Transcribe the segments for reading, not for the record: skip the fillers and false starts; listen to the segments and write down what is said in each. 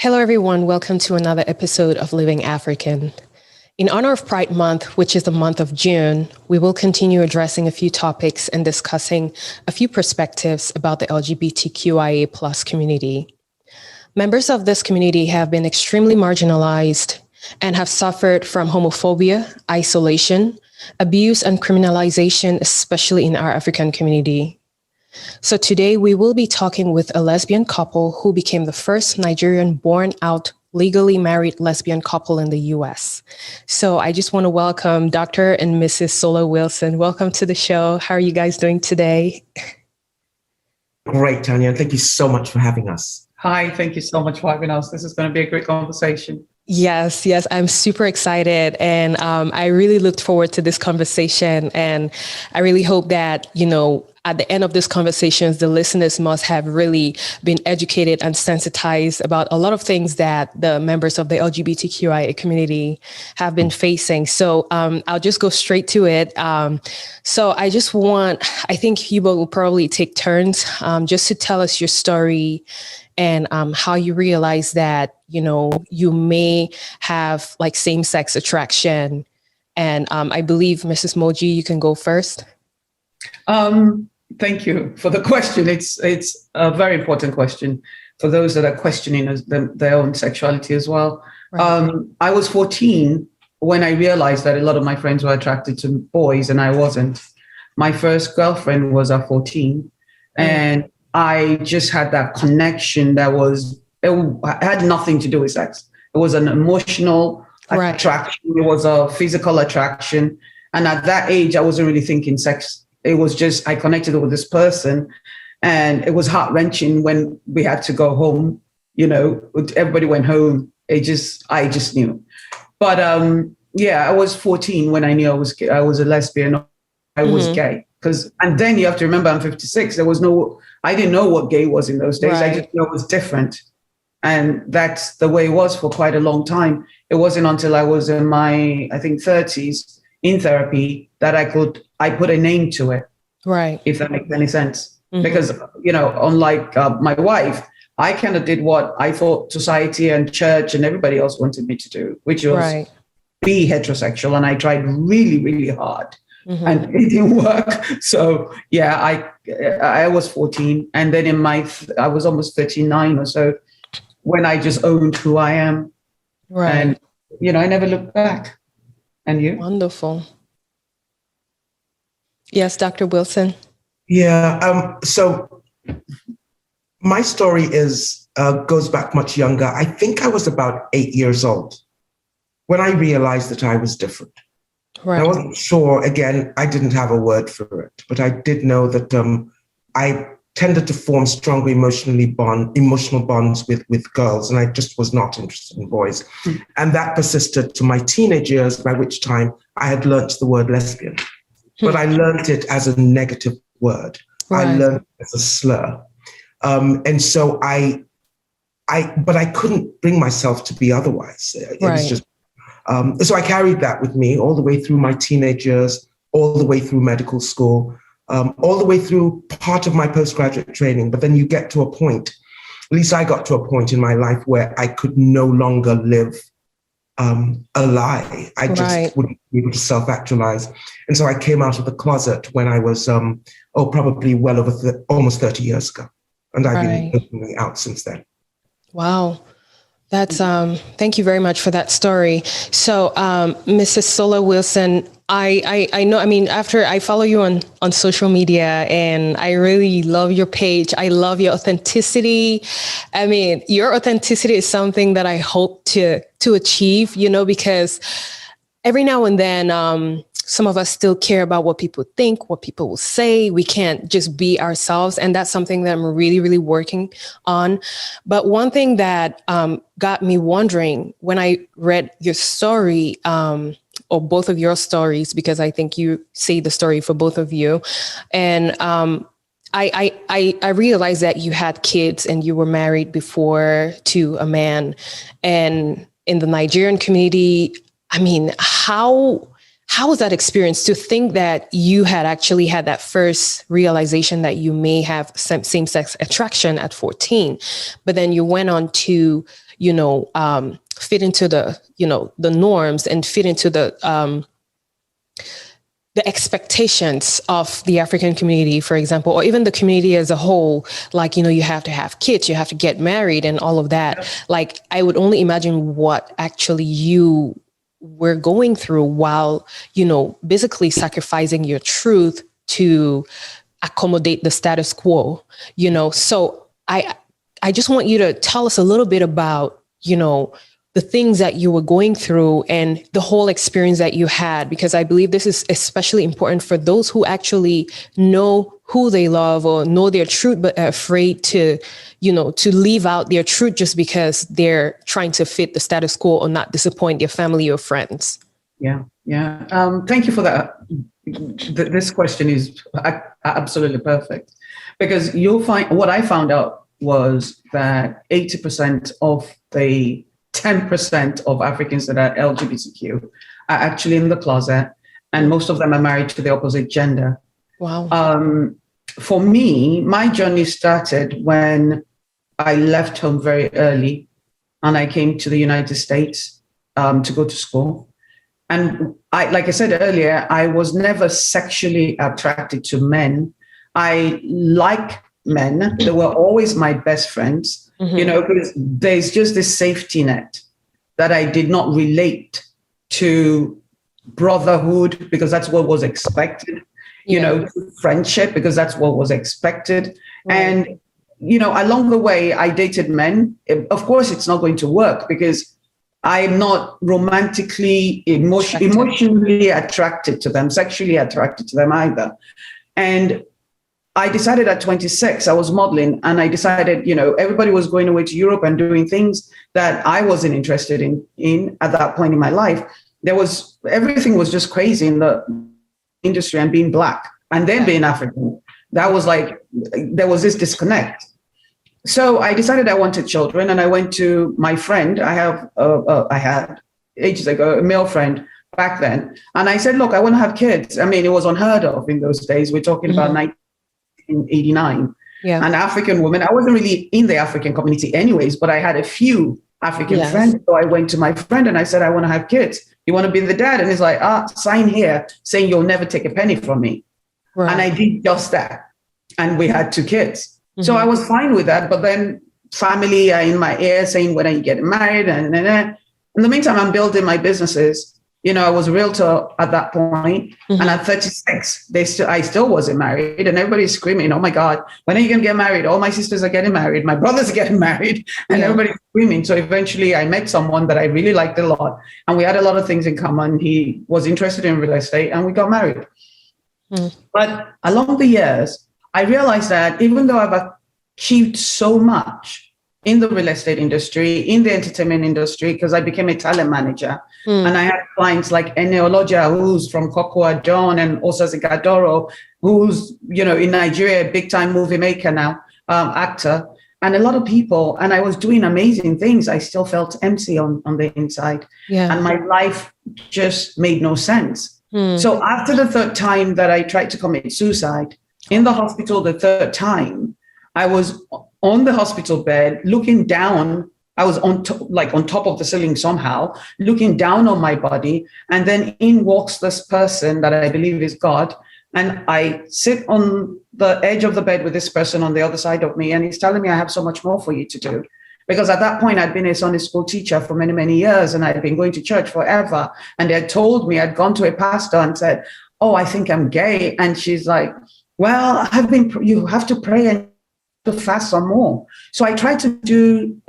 Hello, everyone. Welcome to another episode of Living African. In honor of Pride Month, which is the month of June, we will continue addressing a few topics and discussing a few perspectives about the LGBTQIA plus community. Members of this community have been extremely marginalized and have suffered from homophobia, isolation, abuse, and criminalization, especially in our African community. So today we will be talking with a lesbian couple who became the first Nigerian born out legally married lesbian couple in the US. So I just want to welcome Dr. and Mrs. Sola Wilson. Welcome to the show. How are you guys doing today? Great, Tanya. Thank you so much for having us. Hi, thank you so much for having us. This is going to be a great conversation. Yes, I'm super excited. And I really looked forward to this conversation. And I really hope that, at the end of this conversation, the listeners must have really been educated and sensitized about a lot of things that the members of the LGBTQIA community have been facing. So I'll just go straight to it. So I think you both will probably take turns just to tell us your story and how you realize that, you may have like same-sex attraction. And I believe Mrs. Moji, you can go first. Thank you for the question. It's a very important question for those that are questioning their own sexuality as well. Right. I was 14 when I realized that a lot of my friends were attracted to boys and I wasn't. My first girlfriend was at 14 and I just had that connection it had nothing to do with sex. It was an emotional attraction. It was a physical attraction. And at that age, I wasn't really thinking sex. It was just, I connected with this person and it was heart-wrenching when we had to go home, everybody went home. I just knew. But I was 14 when I knew I was a lesbian. I was gay. And then you have to remember I'm 56. I didn't know what gay was in those days. Right. I just knew it was different. And that's the way it was for quite a long time. It wasn't until I was in my, 30s in therapy that I put a name to it. Right. If that makes any sense. Mm-hmm. Because, unlike my wife, I kind of did what I thought society and church and everybody else wanted me to do, which was be heterosexual. And I tried really, really hard. Mm-hmm. And it didn't work. So, I was 14. And then I was almost 39 or so when I just owned who I am. Right. And, I never looked back. And you? Wonderful. Yes, Dr. Wilson. Yeah. So my story goes back much younger. I think I was about 8 years old when I realized that I was different. Right. I wasn't sure. Again, I didn't have a word for it, but I did know that I tended to form stronger emotional bonds with girls, and I just was not interested in boys. Mm. And that persisted to my teenage years, by which time I had learnt the word lesbian. But I learnt it as a negative word. Right. I learned it as a slur. And so but I couldn't bring myself to be otherwise. It was just, so I carried that with me all the way through my teenage years, all the way through medical school, all the way through part of my postgraduate training. But then you get to a point, at least I got to a point in my life where I could no longer live a lie. I just wouldn't be able to self-actualize. And so I came out of the closet when I was, probably well over almost 30 years ago. And I've been openly out since then. Wow. That's, thank you very much for that story. So, Mrs. Sola Wilson, I know, after I follow you on social media and I really love your page. I love your authenticity. Your authenticity is something that I hope to achieve, because every now and then, some of us still care about what people think, what people will say. We can't just be ourselves. And that's something that I'm really, really working on. But one thing that got me wondering when I read your story, or both of your stories, because I think you say the story for both of you. And I realized that you had kids and you were married before to a man. And in the Nigerian community, how was that experience to think that you had actually had that first realization that you may have same-sex attraction at 14, but then you went on to, fit into the, the norms and fit into the expectations of the African community, for example, or even the community as a whole, like, you have to have kids, you have to get married and all of that. Like, I would only imagine what actually you were going through while, basically sacrificing your truth to accommodate the status quo, So I just want you to tell us a little bit about, the things that you were going through and the whole experience that you had, because I believe this is especially important for those who actually know who they love or know their truth, but are afraid to, to leave out their truth just because they're trying to fit the status quo or not disappoint their family or friends. Yeah. Thank you for that. This question is absolutely perfect, because you'll find what I found out was that 80% of the 10% of Africans that are LGBTQ are actually in the closet, and most of them are married to the opposite gender. Wow. For me, my journey started when I left home very early and I came to the United States to go to school. And like I said earlier, I was never sexually attracted to men. I like men. They were always my best friends. Because there's just this safety net that I did not relate to brotherhood, because that's what was expected, friendship, because that's what was expected. Right. And, along the way, I dated men. Of course, it's not going to work because I'm not romantically, emotionally attracted to them, sexually attracted to them either. And I decided at 26, I was modeling, and I decided, everybody was going away to Europe and doing things that I wasn't interested in at that point in my life. Everything was just crazy in the industry, and being Black and then being African. That was like, there was this disconnect. So I decided I wanted children, and I went to my friend. I had ages ago, a male friend back then. And I said, look, I want to have kids. I mean, it was unheard of in those days. We're talking about 1989. Yeah. An African woman. I wasn't really in the African community anyways, but I had a few African friends. So I went to my friend and I said, I want to have kids. You want to be the dad? And he's like, sign here saying you'll never take a penny from me. Right. And I did just that. And we had 2 kids. Mm-hmm. So I was fine with that. But then family are in my ear saying, when are you getting married? And in the meantime, I'm building my businesses. I was a realtor at that point. Mm-hmm. And at 36, I still wasn't married. And everybody's screaming, oh my God, when are you going to get married? All my sisters are getting married. My brothers are getting married. And everybody's screaming. So eventually I met someone that I really liked a lot. And we had a lot of things in common. He was interested in real estate and we got married. Mm. But along the years, I realized that even though I've achieved so much in the real estate industry, in the entertainment industry, because I became a talent manager. And I had clients like Eneologia, who's from Cocoa John, and Osaze Gadoro, who's, in Nigeria, a big time movie maker now, actor, and a lot of people. And I was doing amazing things. I still felt empty on the inside. Yeah. And my life just made no sense. So after the 3rd time that I tried to commit suicide, in the hospital the 3rd time, I was on the hospital bed, looking down. I was on top of the ceiling somehow, looking down on my body. And then in walks this person that I believe is God. And I sit on the edge of the bed with this person on the other side of me. And he's telling me, I have so much more for you to do. Because at that point, I'd been a Sunday school teacher for many, many years. And I'd been going to church forever. And they had told me, I'd gone to a pastor and said, oh, I think I'm gay. And she's like, well, you have to pray and to fast some more. So I tried to do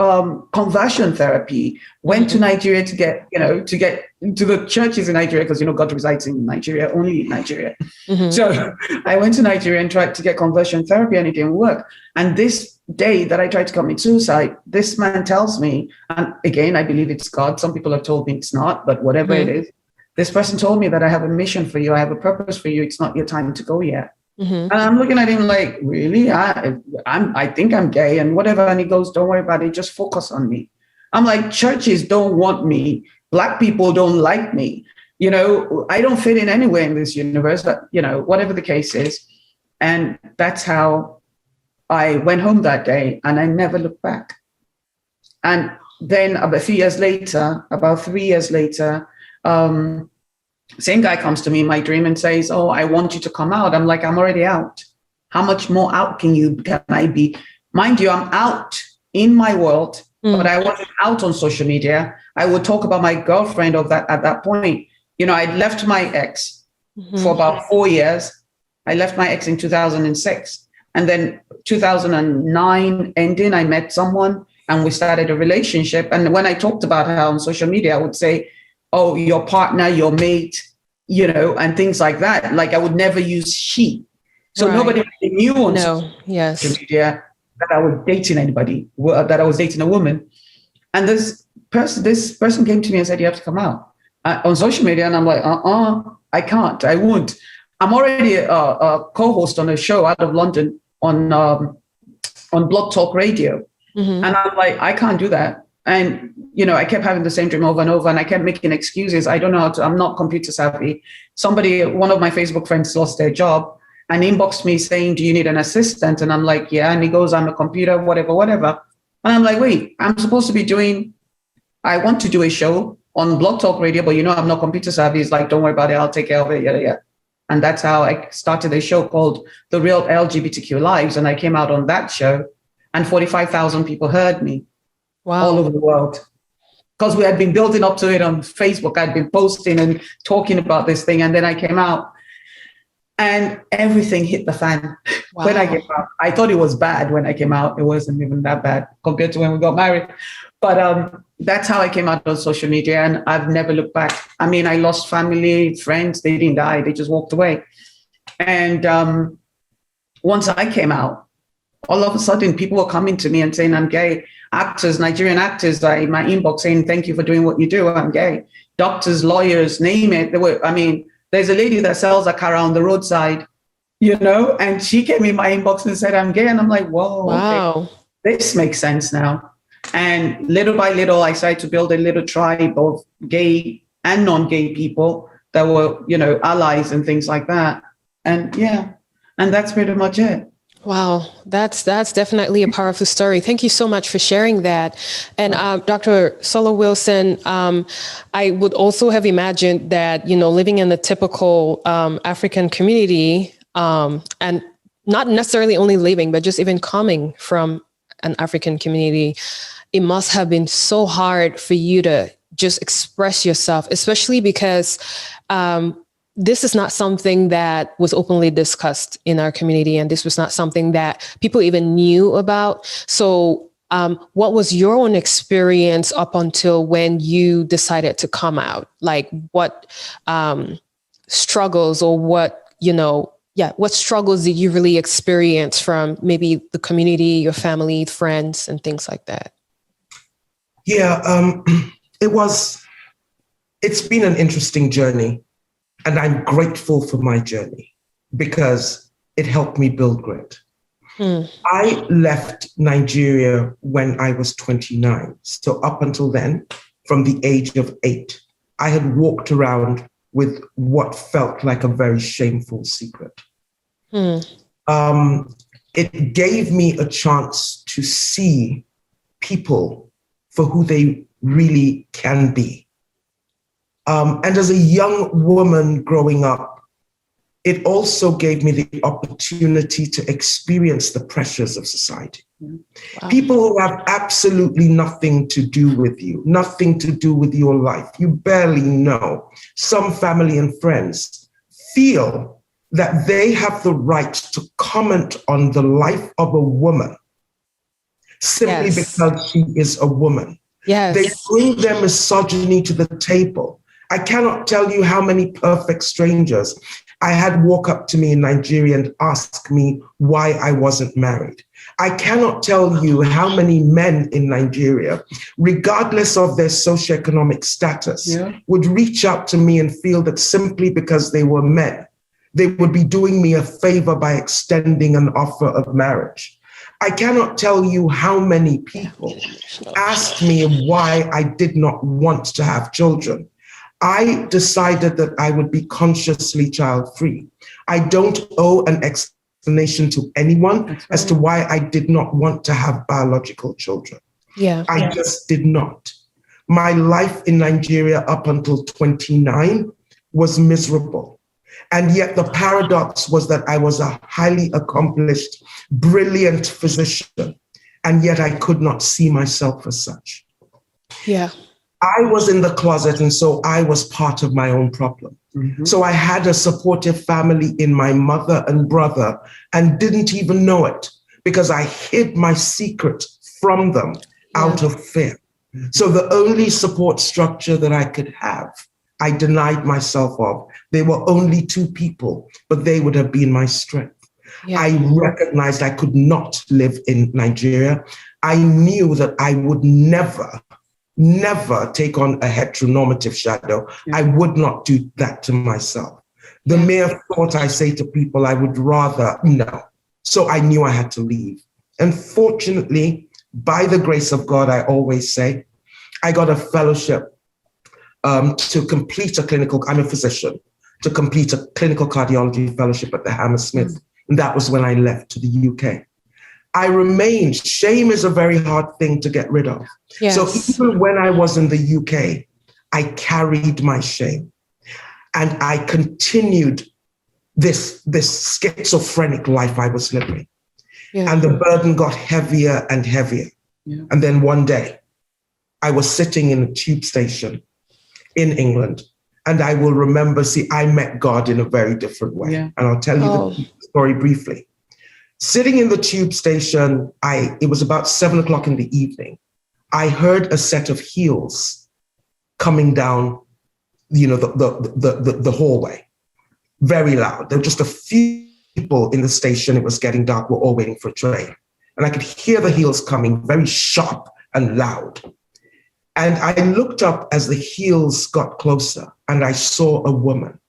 conversion therapy, went to Nigeria to get to the churches in Nigeria, because, God resides in Nigeria, only in Nigeria. Mm-hmm. So I went to Nigeria and tried to get conversion therapy, and it didn't work. And this day that I tried to commit suicide, this man tells me, and again, I believe it's God. Some people have told me it's not, but whatever it is, this person told me that I have a mission for you. I have a purpose for you. It's not your time to go yet. Mm-hmm. And I'm looking at him like, really? I think I'm gay and whatever. And he goes, don't worry about it. Just focus on me. I'm like, churches don't want me. Black people don't like me. I don't fit in anywhere in this universe, but, whatever the case is. And that's how I went home that day, and I never looked back. And then a few years later, about 3 years later, same guy comes to me in my dream and says, "Oh, I want you to come out." I'm like, "I'm already out. How much more out can I be?" Mind you, I'm out in my world, but I wasn't out on social media. I would talk about my girlfriend at that point. I'd left my ex for about 4 years. I left my ex in 2006. And then 2009 ending, I met someone and we started a relationship. And when I talked about her on social media, I would say, "Oh, your partner, your mate," and things like that. Like I would never use she. So nobody really knew on social media that I was dating anybody, that I was dating a woman. And this person came to me and said, "You have to come out on social media." And I'm like, I can't, I won't. I'm already a co-host on a show out of London on Blog Talk Radio. And I'm like, I can't do that. And, I kept having the same dream over and over, and I kept making excuses. I don't know how to, I'm not computer savvy. One of my Facebook friends lost their job and inboxed me saying, "Do you need an assistant?" And I'm like, "Yeah." And he goes, "I'm a computer, whatever. And I'm like, "Wait, I'm supposed to be I want to do a show on Blog Talk Radio, but I'm not computer savvy." He's like, "Don't worry about it. I'll take care of it." Yeah. And that's how I started a show called The Real LGBTQ Lives. And I came out on that show and 45,000 people heard me all over the world. Because we had been building up to it on Facebook. I'd been posting and talking about this thing. And then I came out and everything hit the fan. When I came out. I thought it was bad when I came out. It wasn't even that bad compared to when we got married. But that's how I came out on social media, and I've never looked back. I mean, I lost family, friends. They didn't die. They just walked away. And once I came out, all of a sudden people were coming to me and saying, "I'm gay." Actors, Nigerian actors, in my inbox saying, "Thank you for doing what you do. I'm gay." Doctors, lawyers, name it. There's a lady that sells akara on the roadside, and she came in my inbox and said, "I'm gay." And I'm like, whoa, okay, this makes sense now. And little by little, I started to build a little tribe of gay and non-gay people that were, allies and things like that. And and that's pretty much it. Wow, that's definitely a powerful story. Thank you so much for sharing that. And Dr. Solo Wilson, I would also have imagined that, living in the typical African community, and not necessarily only living, but just even coming from an African community, it must have been so hard for you to just express yourself, especially because this is not something that was openly discussed in our community, and this was not something that people even knew about. So what was your own experience up until when you decided to come out? Like what struggles or what struggles did you really experience from maybe the community, your family, friends, and things like that? Yeah, it's been an interesting journey. And I'm grateful for my journey because it helped me build grit. I left Nigeria when I was 29. So up until then, from the age of 8, I had walked around with what felt like a very shameful secret. It gave me a chance to see people for who they really can be. And as a young woman growing up, it also gave me the opportunity to experience the pressures of society. Wow. People who have absolutely nothing to do with you, nothing to do with your life, you barely know. Some family and friends feel that they have the right to comment on the life of a woman simply because she is a woman. Yes. They bring their misogyny to the table. I cannot tell you how many perfect strangers I had walk up to me in Nigeria and ask me why I wasn't married. I cannot tell you how many men in Nigeria, regardless of their socioeconomic status, would reach out to me and feel that simply because they were men, they would be doing me a favor by extending an offer of marriage. I cannot tell you how many people asked me why I did not want to have children. I decided that I would be consciously child-free. I don't owe an explanation to anyone as to why I did not want to have biological children. Yeah. I just did not. My life in Nigeria up until 29 was miserable. And yet the paradox was that I was a highly accomplished, brilliant physician, and yet I could not see myself as such. Yeah. I was in the closet, and so I was part of my own problem. Mm-hmm. So I had a supportive family in my mother and brother and didn't even know it because I hid my secret from them out of fear. So the only support structure that I could have, I denied myself of. They were only two people, but they would have been my strength. Yeah. I recognized I could not live in Nigeria. I knew that I would never take on a heteronormative shadow. I would not do that to myself. The mere thought, I say to people, I would rather no. So I knew I had to leave. And fortunately, by the grace of God, I always say, I got a fellowship to complete a clinical, I'm a physician, to complete a clinical cardiology fellowship at the Hammersmith. And that was when I left to the UK. I remained. Shame is a very hard thing to get rid of. Yes. So even when I was in the UK, I carried my shame and I continued this schizophrenic life I was living. Yeah. And the burden got heavier and heavier. Yeah. And then one day I was sitting in a tube station in England, and I will remember, I met God in a very different way. Yeah. And I'll tell you the story briefly. Sitting in the tube station, it was about 7:00 in the evening. I heard a set of heels coming down, the hallway, very loud. There were just a few people in the station. It was getting dark. We're all waiting for a train. And I could hear the heels coming very sharp and loud. And I looked up as the heels got closer, and I saw a woman.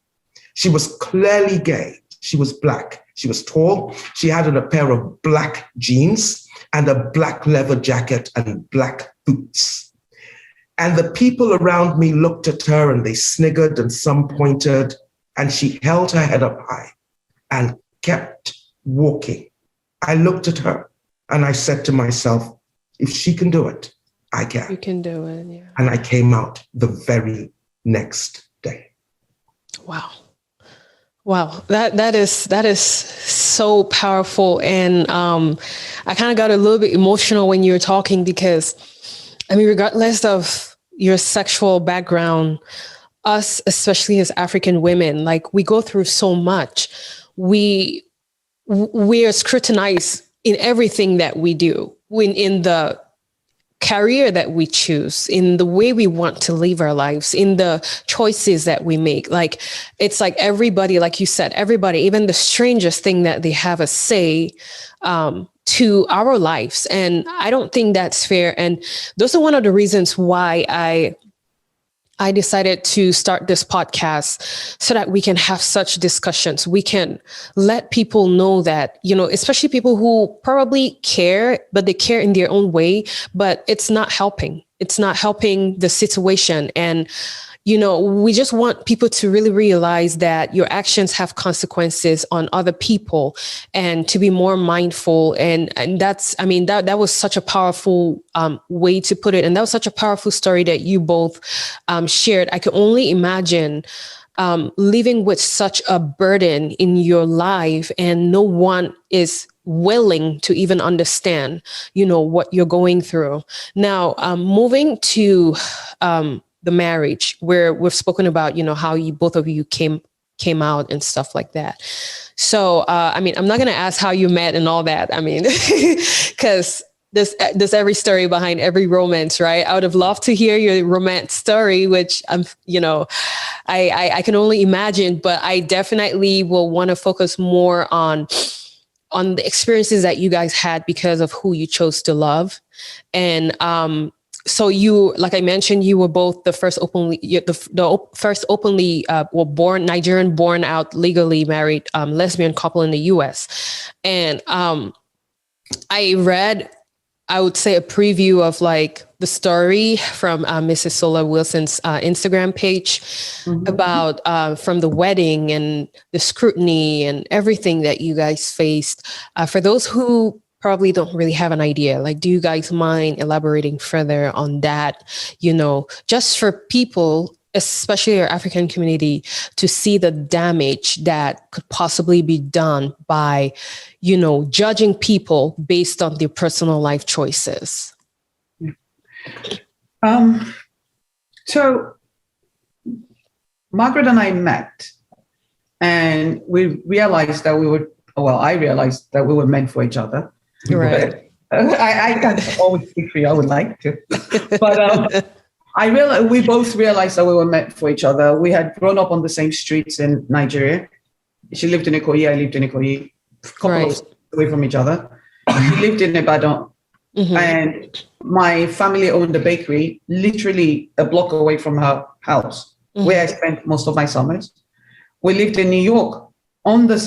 She was clearly gay. She was black. She was tall. She had on a pair of black jeans and a black leather jacket and black boots. And the people around me looked at her and they sniggered and some pointed, and she held her head up high and kept walking. I looked at her and I said to myself, if she can do it, I can. You can do it, yeah. And I came out the very next day. Wow. Wow, that is so powerful. And I kind of got a little bit emotional when you were talking because, I mean, regardless of your sexual background, us, especially as African women, like we go through so much. We are scrutinized in everything that we do, in the career that we choose, in the way we want to live our lives, in the choices that we make. Like, it's like everybody, like you said, everybody, even the strangest thing that they have a say to our lives. And I don't think that's fair. And those are one of the reasons why I decided to start this podcast, so that we can have such discussions. We can let people know that, especially people who probably care, but they care in their own way, but it's not helping. It's not helping the situation. And, we just want people to really realize that your actions have consequences on other people and to be more mindful. And that's, I mean, that was such a powerful way to put it. And that was such a powerful story that you both shared. I can only imagine living with such a burden in your life, and no one is willing to even understand, what you're going through. Now, moving to the marriage, where we've spoken about, how both of you came out and stuff like that. So, I mean, I'm not going to ask how you met and all that. I mean, because there's every story behind every romance, right? I would have loved to hear your romance story, which I can only imagine, but I definitely will want to focus more on the experiences that you guys had because of who you chose to love. And, so you, like I mentioned, you were both the first openly born Nigerian, born out legally married lesbian couple in the U.S. And I read, I would say, a preview of like the story from Mrs. Sola Wilson's Instagram page about from the wedding and the scrutiny and everything that you guys faced. For those who probably don't really have an idea. Like, do you guys mind elaborating further on that? Just for people, especially our African community, to see the damage that could possibly be done by, judging people based on their personal life choices. So Margaret and I met, and we realized that I realized that we were meant for each other. Right. I can't always speak for you. I would like to. But we both realized that we were meant for each other. We had grown up on the same streets in Nigeria. She lived in Ikoyi, I lived in Ikoyi, a couple of streets away from each other. She lived in Ibadan. Mm-hmm. And my family owned a bakery literally a block away from her house, where I spent most of my summers. We lived in New York on the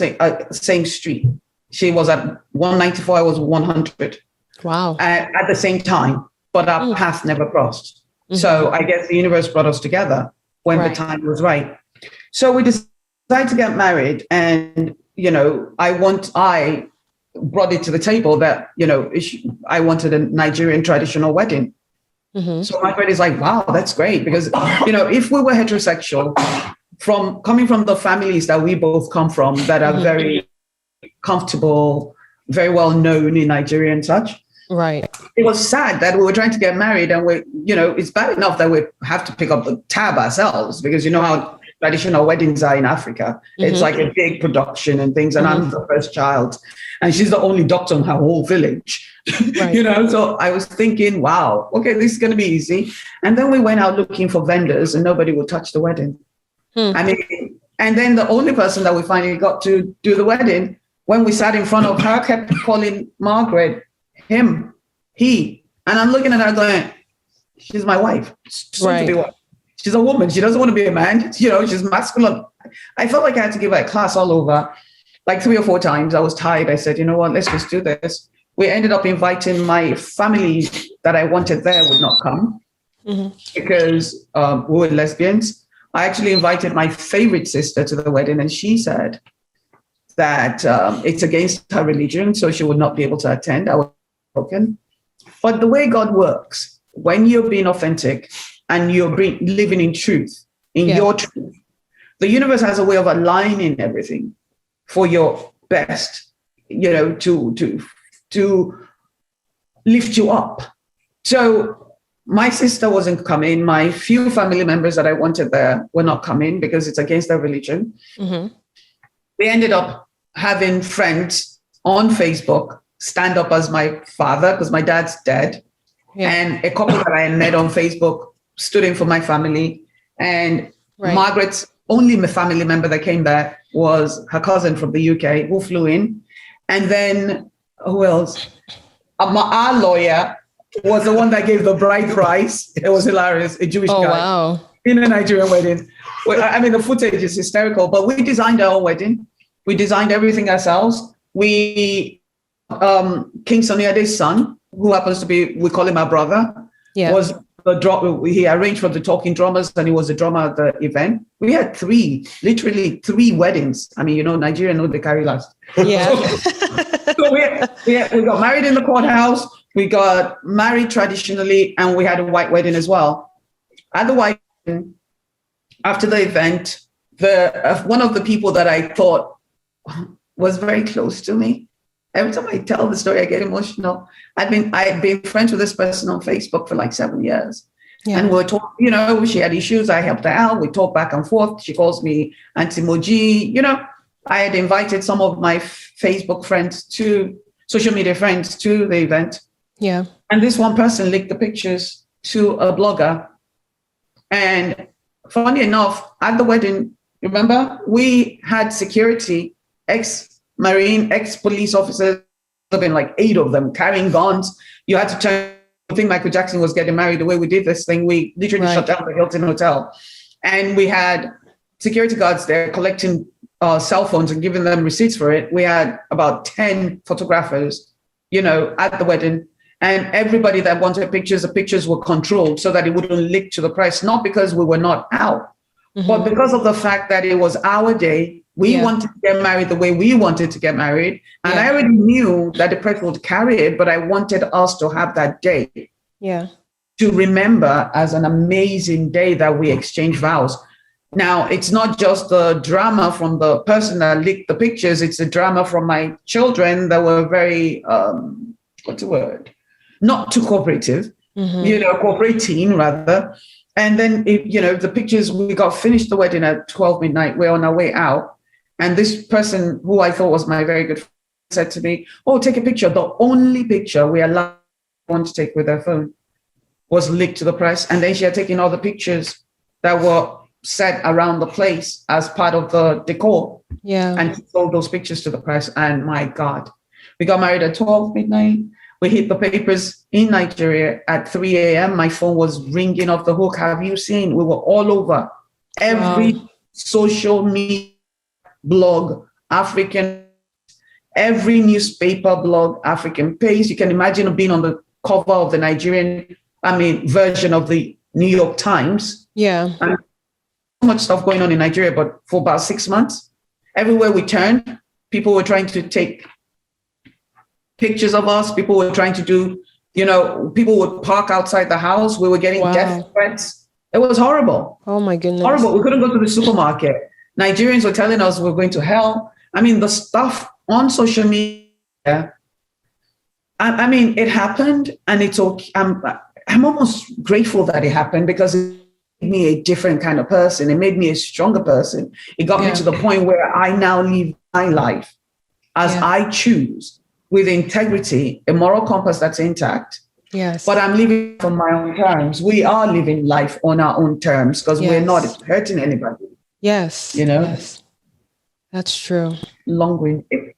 same street. She was at 194, I was 100. Wow. At the same time, but our paths never crossed. Mm-hmm. So I guess the universe brought us together when the time was right. So we decided to get married, and, I brought it to the table that, I wanted a Nigerian traditional wedding. Mm-hmm. So my friend is like, wow, that's great. Because, if we were heterosexual, coming from the families that we both come from, that are very comfortable, very well known in Nigeria and such. Right. It was sad that we were trying to get married, and it's bad enough that we have to pick up the tab ourselves, because you know how traditional weddings are in Africa. Mm-hmm. It's like a big production and things. And I'm the first child, and she's the only doctor in her whole village. Right. So I was thinking, wow, okay, this is going to be easy. And then we went out looking for vendors, and nobody would touch the wedding. And then the only person that we finally got to do the wedding, when we sat in front of her, kept calling Margaret him, he. And I'm looking at her going, she's my wife. She's a woman. She doesn't want to be a man. She's masculine. I felt like I had to give her a class all over, like 3 or 4 times. I was tired. I said, you know what, let's just do this. We ended up inviting my family that I wanted there would not come because we were lesbians. I actually invited my favorite sister to the wedding, and she said that it's against her religion, so she would not be able to attend. I was broken. But the way God works, when you're being authentic and you're living in truth, your truth, the universe has a way of aligning everything for your best, to lift you up. So my sister wasn't coming. My few family members that I wanted there were not coming because it's against their religion. Mm-hmm. We ended up having friends on Facebook stand up as my father, because my dad's dead. Yeah. And a couple that I met on Facebook stood in for my family. And Margaret's only family member that came back was her cousin from the UK who flew in. And then who else? Our lawyer was the one that gave the bride price. It was hilarious. A Jewish guy in a Nigerian wedding. The footage is hysterical, but we designed our own wedding. We designed everything ourselves. King Soniade's son, who happens to be, we call him our brother, was he arranged for the talking drummers, and he was the drummer at the event. We had literally three weddings. Nigeria know they carry last. Yeah. So we got married in the courthouse. We got married traditionally, and we had a white wedding as well. At the white wedding, after the event, one of the people that I thought was very close to me. Every time I tell the story, I get emotional. I've been friends with this person on Facebook for like 7 years. Yeah. And we're talking, she had issues. I helped her out. We talk back and forth. She calls me Auntie Moji. I had invited some of my Facebook friends social media friends to the event. Yeah. And this one person linked the pictures to a blogger. And funny enough, at the wedding, remember, we had security, ex-Marine, ex-police officers, there have been like 8 of them carrying guns. You had to turn. I think Michael Jackson was getting married. The way we did this thing, we literally shut down the Hilton Hotel. And we had security guards there collecting cell phones and giving them receipts for it. We had about 10 photographers, at the wedding. And everybody that wanted pictures, the pictures were controlled so that it wouldn't leak to the press, not because we were not out, but because of the fact that it was our day. We wanted to get married the way we wanted to get married. And I already knew that the press would carry it, but I wanted us to have that day. Yeah. To remember as an amazing day that we exchanged vows. Now, it's not just the drama from the person that leaked the pictures. It's the drama from my children that were very, what's the word? Not too cooperative, cooperating rather. And then, the pictures, we got finished the wedding at 12 midnight. We're on our way out. And this person who I thought was my very good friend said to me, oh, take a picture. The only picture we allowed one to take with her phone was leaked to the press. And then she had taken all the pictures that were set around the place as part of the decor. Yeah. And she sold those pictures to the press. And my God, we got married at 12 midnight. We hit the papers in Nigeria at 3 a.m. My phone was ringing off the hook. Have you seen? We were all over. Every social media blog, African, every newspaper blog, African page. You can imagine being on the cover of the Nigerian, version of the New York Times. Yeah. And so much stuff going on in Nigeria, but for about 6 months, everywhere we turned, people were trying to take pictures of us. People were trying to do, people would park outside the house. We were getting death threats. It was horrible. Oh my goodness. Horrible. We couldn't go to the supermarket. Nigerians were telling us we're going to hell. The stuff on social media, it happened, and it's okay. I'm almost grateful that it happened, because it made me a different kind of person. It made me a stronger person. It got me to the point where I now live my life as I choose, with integrity, a moral compass that's intact. Yes. But I'm living on my own terms. We are living life on our own terms, because we're not hurting anybody. Yes. Yes. That's true. Long-winded.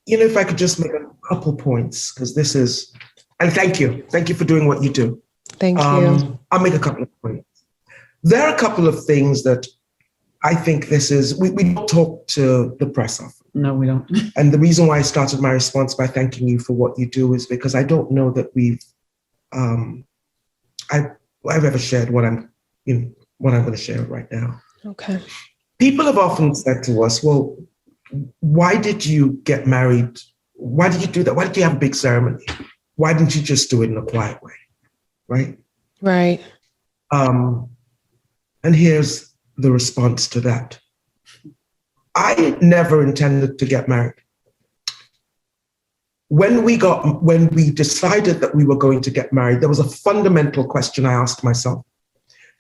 If I could just make a couple points, because this is, and thank you. Thank you for doing what you do. Thank you. I'll make a couple of points. There are a couple of things that I think this is, we don't talk to the press often. No, we don't. And the reason why I started my response by thanking you for what you do is because I don't know that I've ever shared what I'm going to share right now. Okay. People have often said to us, well, why did you get married? Why did you do that? Why did you have a big ceremony? Why didn't you just do it in a quiet way? Right? Right. And here's the response to that. I never intended to get married. When we decided that we were going to get married, there was a fundamental question I asked myself,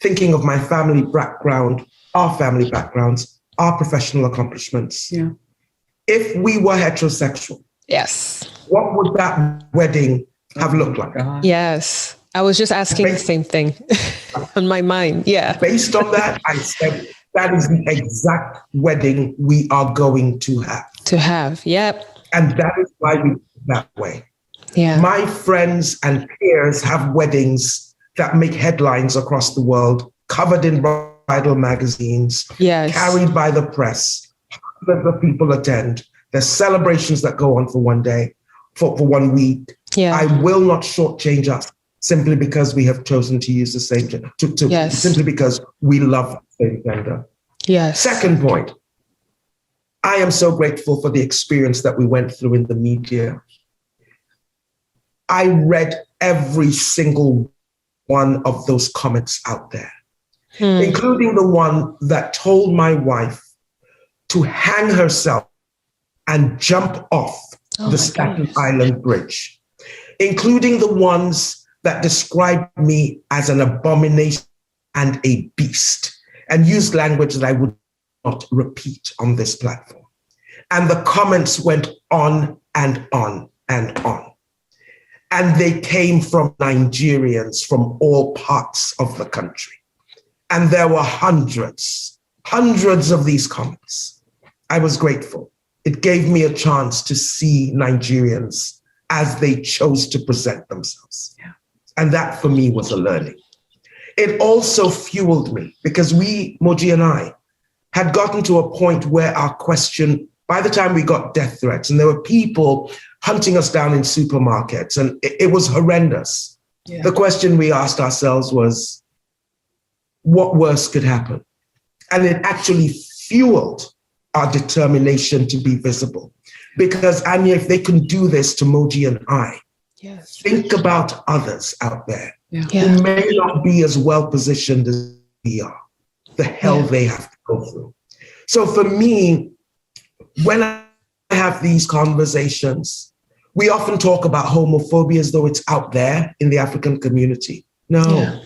thinking of my family background, our family backgrounds, our professional accomplishments. Yeah. If we were heterosexual, what would that wedding have looked like? Yes. I was just asking the same thing on my mind. Yeah. Based on that, I said, that is the exact wedding we are going to have. Yep. And that is why we do it that way. Yeah. My friends and peers have weddings that make headlines across the world, covered in bridal magazines, carried by the press. Hundreds of people attend. There's celebrations that go on for one day, for 1 week. Yeah. I will not shortchange us simply because we have chosen to use the same gender, simply because we love the same gender. Yes. Second point, I am so grateful for the experience that we went through in the media. I read every single one of those comments out there, including the one that told my wife to hang herself and jump off the Staten Island Bridge, including the ones that described me as an abomination and a beast, and used language that I would not repeat on this platform. And the comments went on and on and on. And they came from Nigerians from all parts of the country. And there were hundreds of these comments. I was grateful. It gave me a chance to see Nigerians as they chose to present themselves. Yeah. And that for me was a learning. It also fueled me because we, Moji and I, had gotten to a point where our question, by the time we got death threats, and there were people hunting us down in supermarkets, and it was horrendous. Yeah. The question we asked ourselves was, what worse could happen? And it actually fueled our determination to be visible. Because, Anya, if they can do this to Moji and I, yes, think about others out there Yeah. who may not be as well positioned as we are, the hell they have to go through. So for me, when I have these conversations, we often talk about homophobia as though it's out there in the African community. No,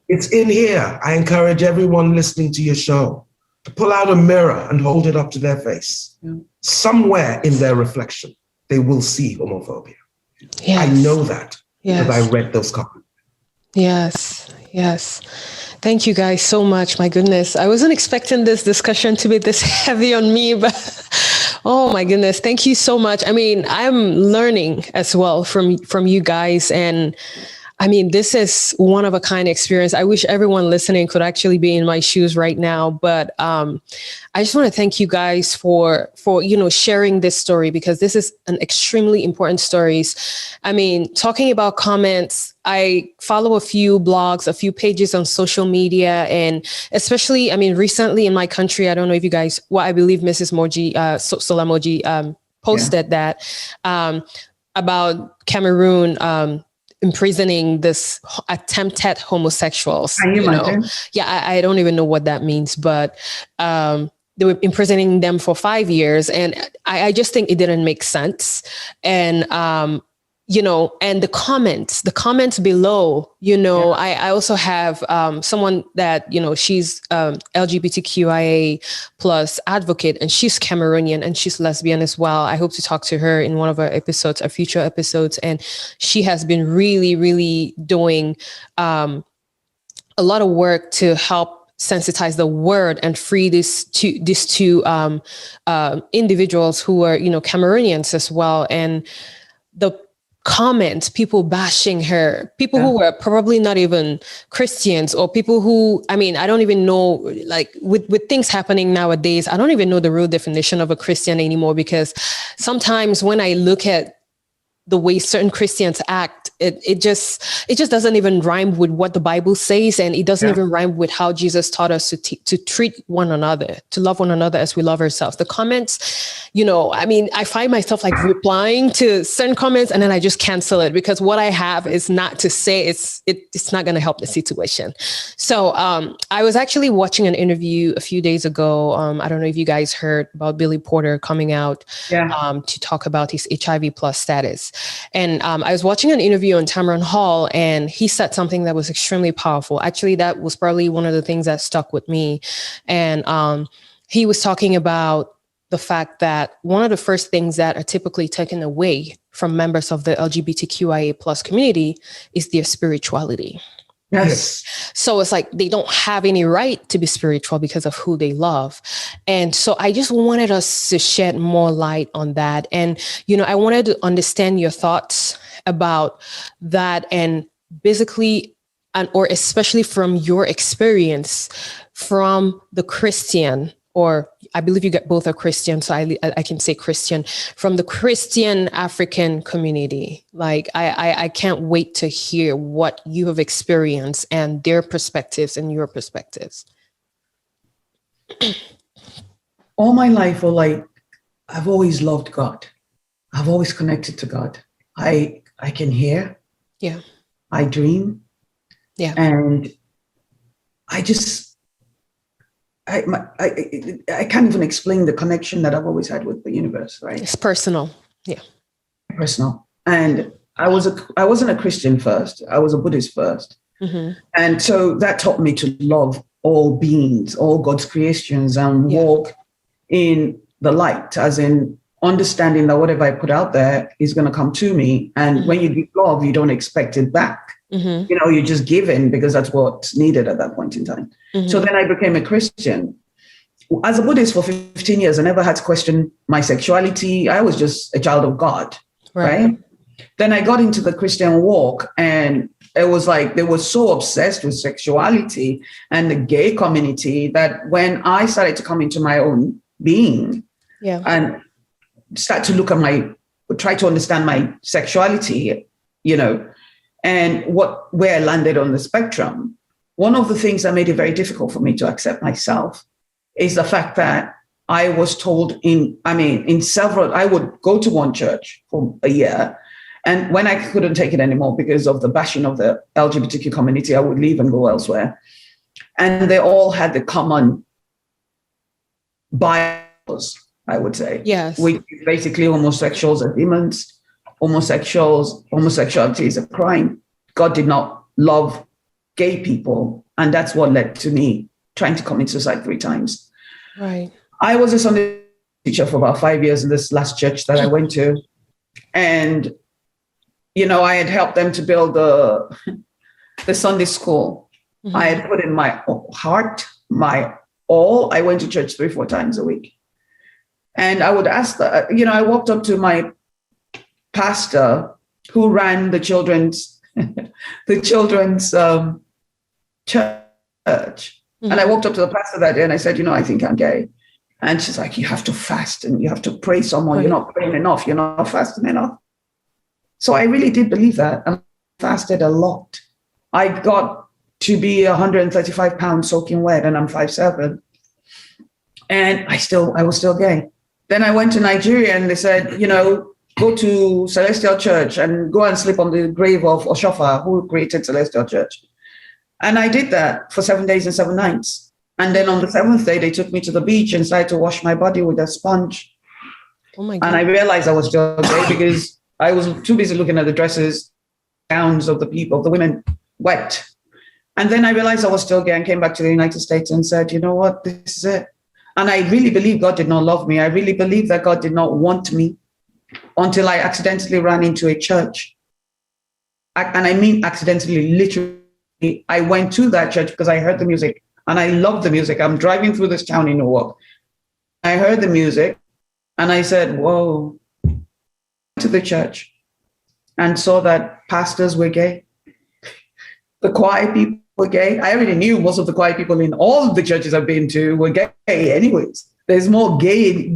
it's in here. I encourage everyone listening to your show to pull out a mirror and hold it up to their face. Somewhere in their reflection, they will see homophobia. Yes. I know that because I read those comments. Yes, yes. Thank you guys so much. My goodness, I wasn't expecting this discussion to be this heavy on me, but oh my goodness, thank you so much. I mean, I'm learning as well from you guys, and I mean, this is one of a kind experience. I wish everyone listening could actually be in my shoes right now. But I just want to thank you guys for sharing this story, because this is an extremely important story. I mean, talking about comments, I follow a few blogs, a few pages on social media, and especially, I mean, recently in my country, I don't know if you guys, I believe Mrs. Moji, Sola Moji posted that about Cameroon imprisoning this attempted homosexuals. Can you imagine? Yeah, I don't even know what that means, but they were imprisoning them for 5 years, and I just think it didn't make sense. And and the comments below, I also have someone that, she's LGBTQIA plus advocate, and she's Cameroonian and she's lesbian as well. I hope to talk to her in one of our episodes, our future episodes. And she has been really, really doing a lot of work to help sensitize the word and free these two individuals who are, Cameroonians as well. And the comments, people bashing her, people who were probably not even Christians, or people who, I mean, I don't even know, like with things happening nowadays, I don't even know the real definition of a Christian anymore, because sometimes when I look at the way certain Christians act, it just doesn't even rhyme with what the Bible says, and it doesn't even rhyme with how Jesus taught us to treat one another, to love one another as we love ourselves. The comments, I mean, I find myself like replying to certain comments, and then I just cancel it, because what I have is not to say, it's not going to help the situation. So I was actually watching an interview a few days ago. I don't know if you guys heard about Billy Porter coming out to talk about his HIV plus status. And I was watching an interview on Tamron Hall, and he said something that was extremely powerful. Actually, that was probably one of the things that stuck with me. And he was talking about the fact that one of the first things that are typically taken away from members of the LGBTQIA plus community is their spirituality. Yes. So it's like they don't have any right to be spiritual because of who they love. And so I just wanted us to shed more light on that. And, I wanted to understand your thoughts about that, and basically, or especially from your experience from the Christian, or I believe you both are Christian, so I can say Christian, from the Christian African community. Like, I can't wait to hear what you have experienced and their perspectives and your perspectives. All my life, I've always loved God. I've always connected to God. I can hear. Yeah. I dream. Yeah. And I can't even explain the connection that I've always had with the universe, right? It's personal. Yeah. Personal. And I wasn't a Christian first. I was a Buddhist first. Mm-hmm. And so that taught me to love all beings, all God's creations, and walk in the light, as in understanding that whatever I put out there is going to come to me. And when you give love, you don't expect it back. Mm-hmm. You're just giving because that's what's needed at that point in time. Mm-hmm. So then I became a Christian. As a Buddhist for 15 years, I never had to question my sexuality. I was just a child of God, right? Then I got into the Christian walk, and it was like they were so obsessed with sexuality and the gay community that when I started to come into my own being and start to try to understand my sexuality, and where I landed on the spectrum, one of the things that made it very difficult for me to accept myself is the fact that I was told I would go to one church for a year. And when I couldn't take it anymore because of the bashing of the LGBTQ community, I would leave and go elsewhere. And they all had the common bias, I would say. Yes. Which is basically homosexuals are demons. Homosexuality is a crime. God did not love gay people. And that's what led to me trying to commit suicide 3 times. Right. I was a Sunday teacher for about 5 years in this last church that I went to. And, I had helped them to build the Sunday school. Mm-hmm. I had put in my heart, my all. I went to church 3-4 times a week. And I would ask, I walked up to my pastor who ran the children's church. Mm-hmm. And I walked up to the pastor that day and I said, I think I'm gay. And she's like, you have to fast and you have to pray some more. Right. You're not praying enough. You're not fasting enough. So I really did believe that. And I fasted a lot. I got to be 135 pounds soaking wet and I'm 5'7". And I was still gay. Then I went to Nigeria and they said, go to Celestial Church and go and sleep on the grave of Oshofa, who created Celestial Church. And I did that for 7 days and 7 nights. And then on the 7th day, they took me to the beach and started to wash my body with a sponge. Oh my God. And I realized I was still gay because I was too busy looking at the dresses, gowns of the women wet. And then I realized I was still gay and came back to the United States and said, you know what, this is it. And I really believe God did not love me. I really believe that God did not want me until I accidentally ran into a church. And I mean accidentally, literally. I went to that church because I heard the music and I loved the music. I'm driving through this town in Newark. I heard the music and I said, whoa, to the church and saw that pastors were gay. The choir people were gay. I already knew most of the choir people in all the churches I've been to were gay anyways. There's more gay,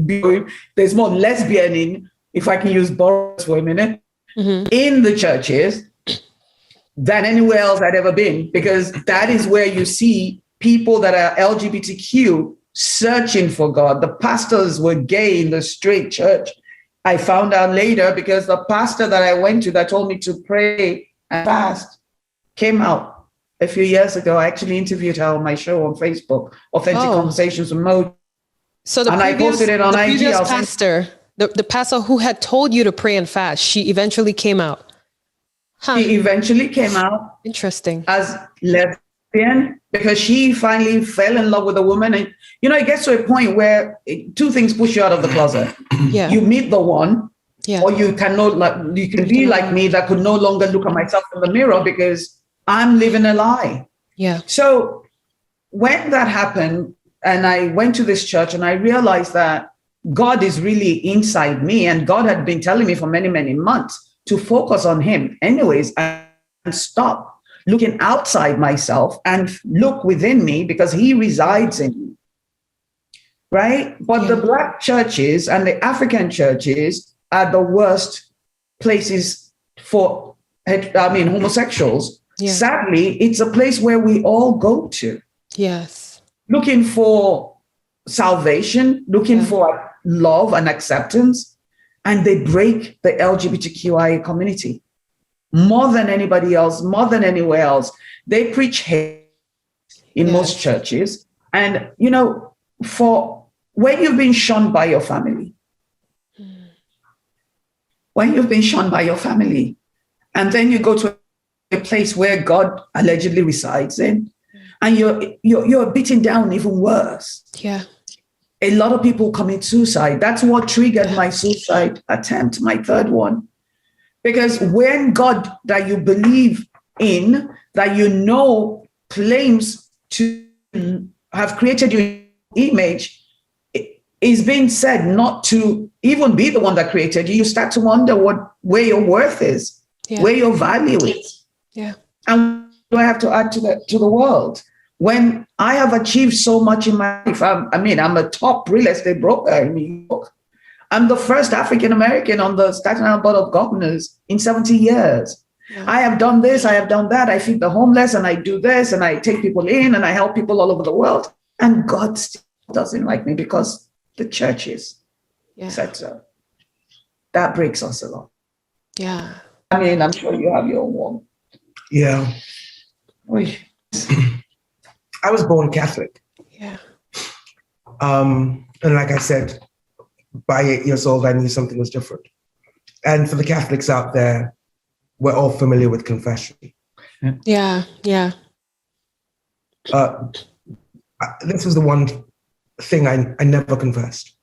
there's more lesbian in, if I can use Boris for a minute, mm-hmm. in the churches than anywhere else I'd ever been, because that is where you see people that are LGBTQ searching for God. The pastors were gay in the straight church. I found out later because the pastor that I went to that told me to pray and fast came out a few years ago. I actually interviewed her on my show on Facebook, Authentic Conversations with Mo. So I posted it on IG. The pastor who had told you to pray and fast, she eventually came out. Huh. She eventually came out. Interesting. As lesbian, because she finally fell in love with a woman. And, it gets to a point where 2 things push you out of the closet. Yeah. You meet the one, or you can be like me that could no longer look at myself in the mirror because I'm living a lie. Yeah. So when that happened, and I went to this church and I realized that God is really inside me, and God had been telling me for many, many months to focus on him anyways and stop looking outside myself and look within me because he resides in me. Right? But the Black churches and the African churches are the worst places for, homosexuals. Yeah. Sadly, it's a place where we all go to. Yes. Looking for salvation, looking for love and acceptance. And they break the LGBTQIA community more than anybody else, more than anywhere else. They preach hate in most churches. And, for when you've been shunned by your family, and then you go to a place where God allegedly resides in, and you're beaten down even worse. Yeah. A lot of people commit suicide. That's what triggered my suicide attempt, my 3rd one. Because when God that you believe in, that claims to have created your image, is being said not to even be the one that created you, you start to wonder where your worth is, where your value is. Yeah. And what do I have to add to the world? When I have achieved so much in my life, I'm a top real estate broker in New York. I'm the first African-American on the Staten Island Board of Governors in 70 years. Yeah. I have done this, I have done that. I feed the homeless and I do this and I take people in and I help people all over the world. And God still doesn't like me because the churches Yeah. said so. That breaks us a lot. Yeah. I mean, I'm sure you have your own one. Yeah. Oy. I was born Catholic. Yeah. And like I said, by 8 years old, I knew something was different. And for the Catholics out there, we're all familiar with confession. Yeah. Yeah. This is the one thing I never confessed.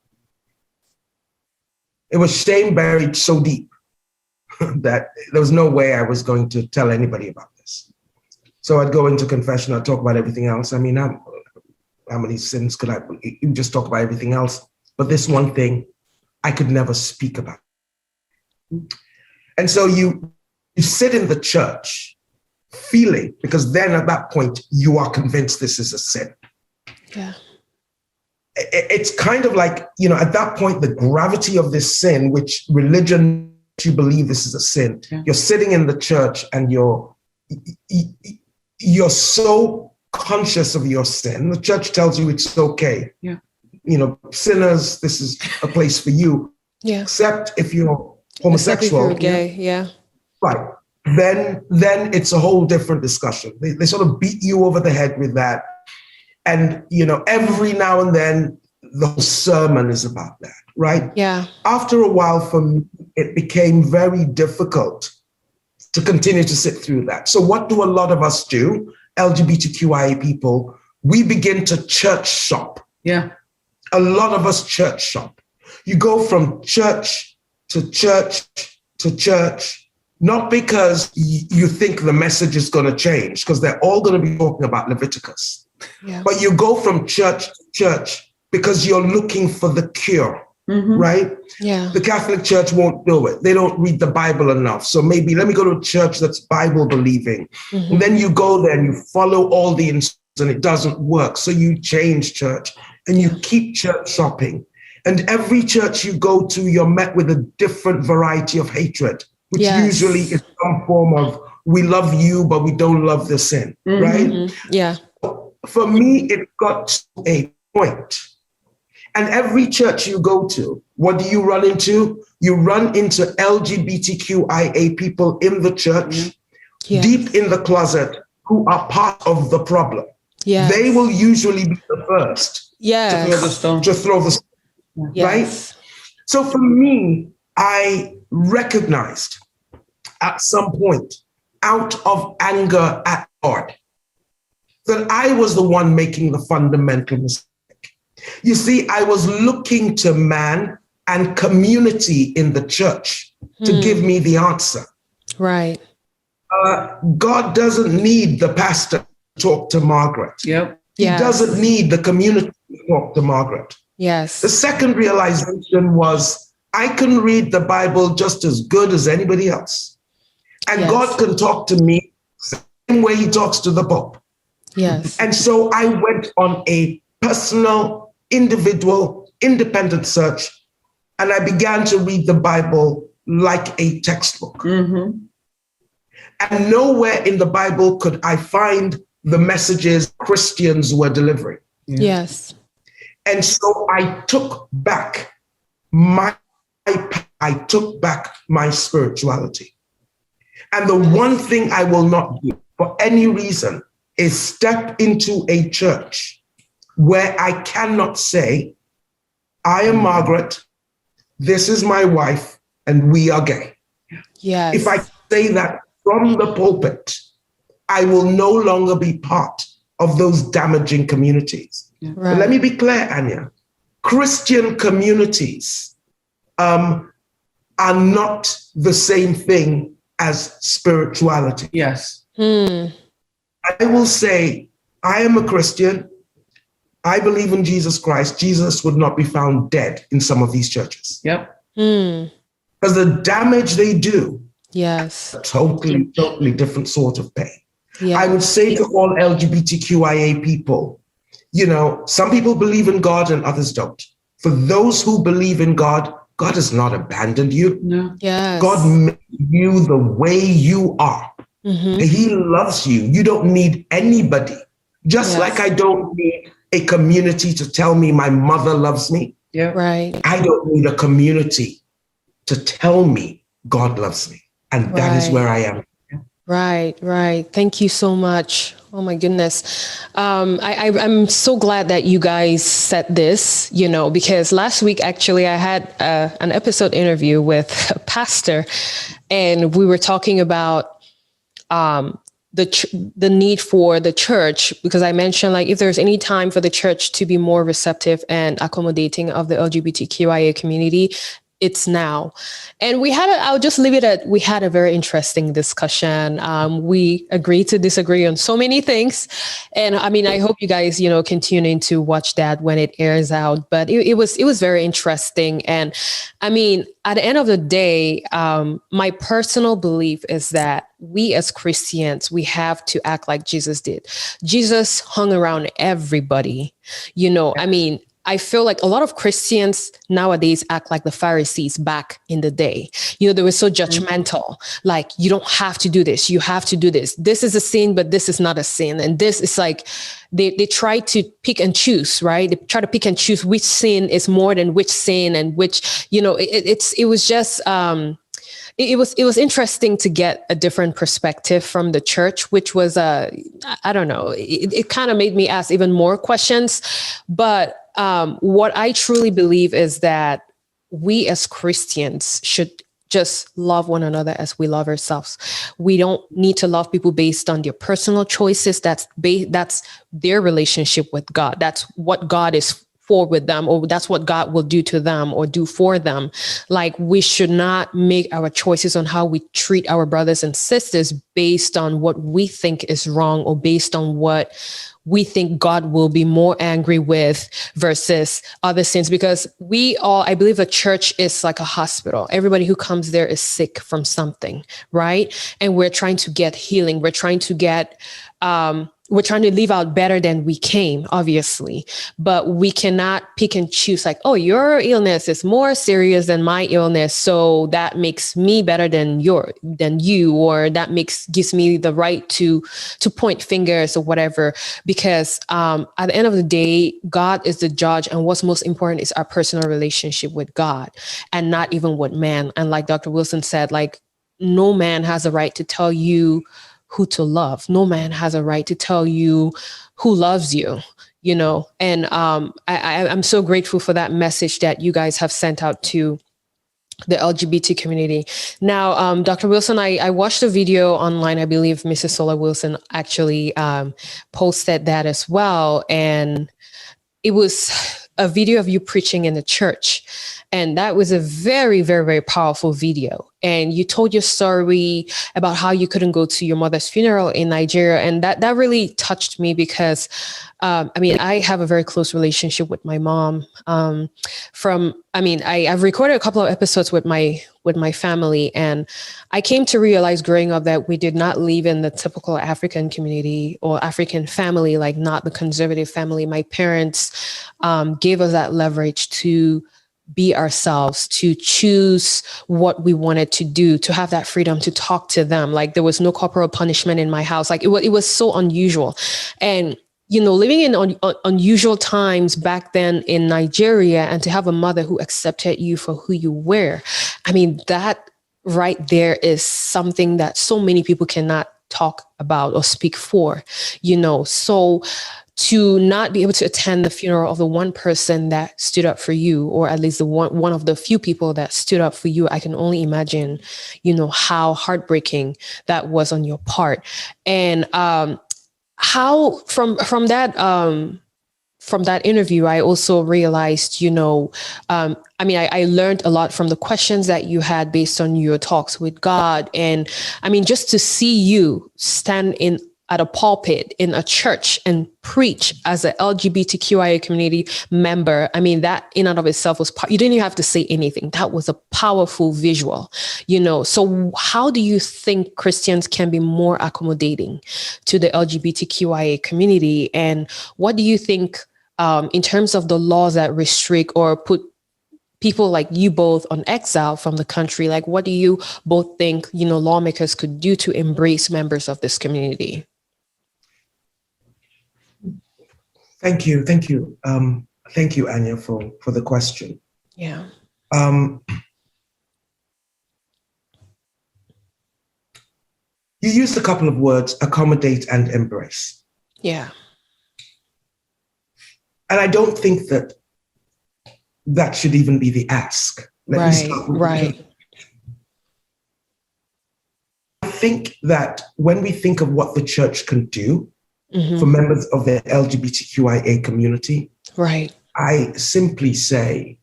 It was shame buried so deep that there was no way I was going to tell anybody about this. So I'd go into confession, I'd talk about everything else. I mean, how many sins could I? You just talk about everything else. But this one thing, I could never speak about. And so you sit in the church feeling, because then at that point, you are convinced this is a sin. Yeah. It's kind of like, at that point, the gravity of this sin, which religion, you believe this is a sin. Yeah. You're sitting in the church and you're so conscious of your sin. The church tells you it's okay. Yeah. Sinners, this is a place for you. Yeah. Except if you're homosexual. Except if you're gay. Yeah. Right. Then it's a whole different discussion. They sort of beat you over the head with that. And, every now and then the whole sermon is about that, right? Yeah. After a while, for me, it became very difficult to continue to sit through that. So what do a lot of us do? LGBTQIA people, we begin to church shop. Yeah. A lot of us church shop. You go from church to church to church, not because you think the message is going to change, because they're all going to be talking about Leviticus. Yeah. But you go from church to church because you're looking for the cure, right? Yeah. The Catholic Church won't do it. They don't read the Bible enough. So maybe let me go to a church that's Bible believing. And then you go there and you follow all the instructions and it doesn't work. So you change church and you keep church shopping. And every church you go to, you're met with a different variety of hatred, which usually is some form of, we love you, but we don't love the sin, right? Yeah. For me, it got to a point. And every church you go to, what do you run into? You run into LGBTQIA people in the church, deep in the closet, who are part of the problem. Yes. They will usually be the first to throw the stone, right? So for me, I recognized at some point, out of anger at God, that I was the one making the fundamental mistake. You see, I was looking to man and community in the church to give me the answer. Right. God doesn't need the pastor to talk to Margaret. Yep. He doesn't need the community to talk to Margaret. Yes. The second realization was I can read the Bible just as good as anybody else. And God can talk to me the same way he talks to the Pope. Yes. And so I went on a personal, individual, independent search, and I began to read the Bible like a textbook. And nowhere in the Bible could I find the messages Christians were delivering. Yes. And so I took back my spirituality. And the one thing I will not do for any reason is step into a church where I cannot say, I am Margaret, this is my wife, and we are gay. Yes. If I say that from the pulpit, I will no longer be part of those damaging communities. Right. But let me be clear, Anya. Christian communities are not the same thing as spirituality. Yes. I will say, I am a Christian. I believe in Jesus Christ. Jesus would not be found dead in some of these churches. Yep. Because the damage they do, yes, totally different sort of pain. Yes. I would say to all LGBTQIA people, some people believe in God and others don't. For those who believe in God, God has not abandoned you. No. Yes. God made you the way you are. He loves you. You don't need anybody. Just like I don't need a community to tell me my mother loves me. Yeah. Right. I don't need a community to tell me God loves me. And that is where I am. Right, right. Thank you so much. Oh my goodness. I'm so glad that you guys said this, because last week, actually, I had an episode interview with a pastor, and we were talking about the need for the church, because I mentioned, like, if there's any time for the church to be more receptive and accommodating of the LGBTQIA community, it's now. And I'll just leave it at, we had a very interesting discussion. We agreed to disagree on so many things. And I mean, I hope you guys, continuing to watch that when it airs out, but it was very interesting. And I mean, at the end of the day, my personal belief is that we as Christians, we have to act like Jesus did. Jesus hung around everybody, I mean, I feel like a lot of Christians nowadays act like the Pharisees back in the day. They were so judgmental. Like, you don't have to do this. You have to do this. This is a sin, but this is not a sin. And this is like, they try to pick and choose, right? They try to pick and choose which sin is more than which sin, and which, it was just, it was interesting to get a different perspective from the church, which was, I don't know, it kind of made me ask even more questions. But what I truly believe is that we as Christians should just love one another as we love ourselves. We don't need to love people based on their personal choices. That's their relationship with God. That's what God is for with them, or that's what God will do to them or do for them. Like, we should not make our choices on how we treat our brothers and sisters based on what we think is wrong, or based on what we think God will be more angry with versus other sins. Because I believe the church is like a hospital. Everybody who comes there is sick from something, right? And we're trying to get healing. We're trying to leave out better than we came, obviously, but we cannot pick and choose, like, oh, your illness is more serious than my illness, so that makes me better than you, or that gives me the right to point fingers or whatever. Because at the end of the day, God is the judge, and what's most important is our personal relationship with God, and not even with man. And like Dr. Wilson said, like, no man has a right to tell you who to love. No man has a right to tell you who loves you, and I'm so grateful for that message that you guys have sent out to the LGBT community. Now, Dr. Wilson, I watched a video online. I believe Mrs. Sola Wilson actually posted that as well. And it was a video of you preaching in the church. And that was a very, very, very powerful video. And you told your story about how you couldn't go to your mother's funeral in Nigeria. And that really touched me because, I have a very close relationship with my mom. I've recorded a couple of episodes with my family. And I came to realize growing up that we did not live in the typical African community or African family, like not the conservative family. My parents gave us that leverage to be ourselves, to choose what we wanted to do, to have that freedom to talk to them. Like, there was no corporal punishment in my house. Like, it was so unusual. And, living in unusual times back then in Nigeria, and to have a mother who accepted you for who you were. I mean, that right there is something that so many people cannot talk about or speak for, so to not be able to attend the funeral of the one person that stood up for you, or at least the one of the few people that stood up for you, I can only imagine, how heartbreaking that was on your part. And how from that interview, I also realized, I learned a lot from the questions that you had based on your talks with God. And just to see you stand at a pulpit in a church and preach as an LGBTQIA community member. That in and of itself was, you didn't even have to say anything. That was a powerful visual, So how do you think Christians can be more accommodating to the LGBTQIA community? And what do you think in terms of the laws that restrict or put people like you both on exile from the country? Like, what do you both think, lawmakers could do to embrace members of this community? Thank you. Thank you, Anya, for the question. Yeah. You used a couple of words, accommodate and embrace. Yeah. And I don't think that should even be the ask. Right. I think that when we think of what the church can do for members of the LGBTQIA community, right, I simply say,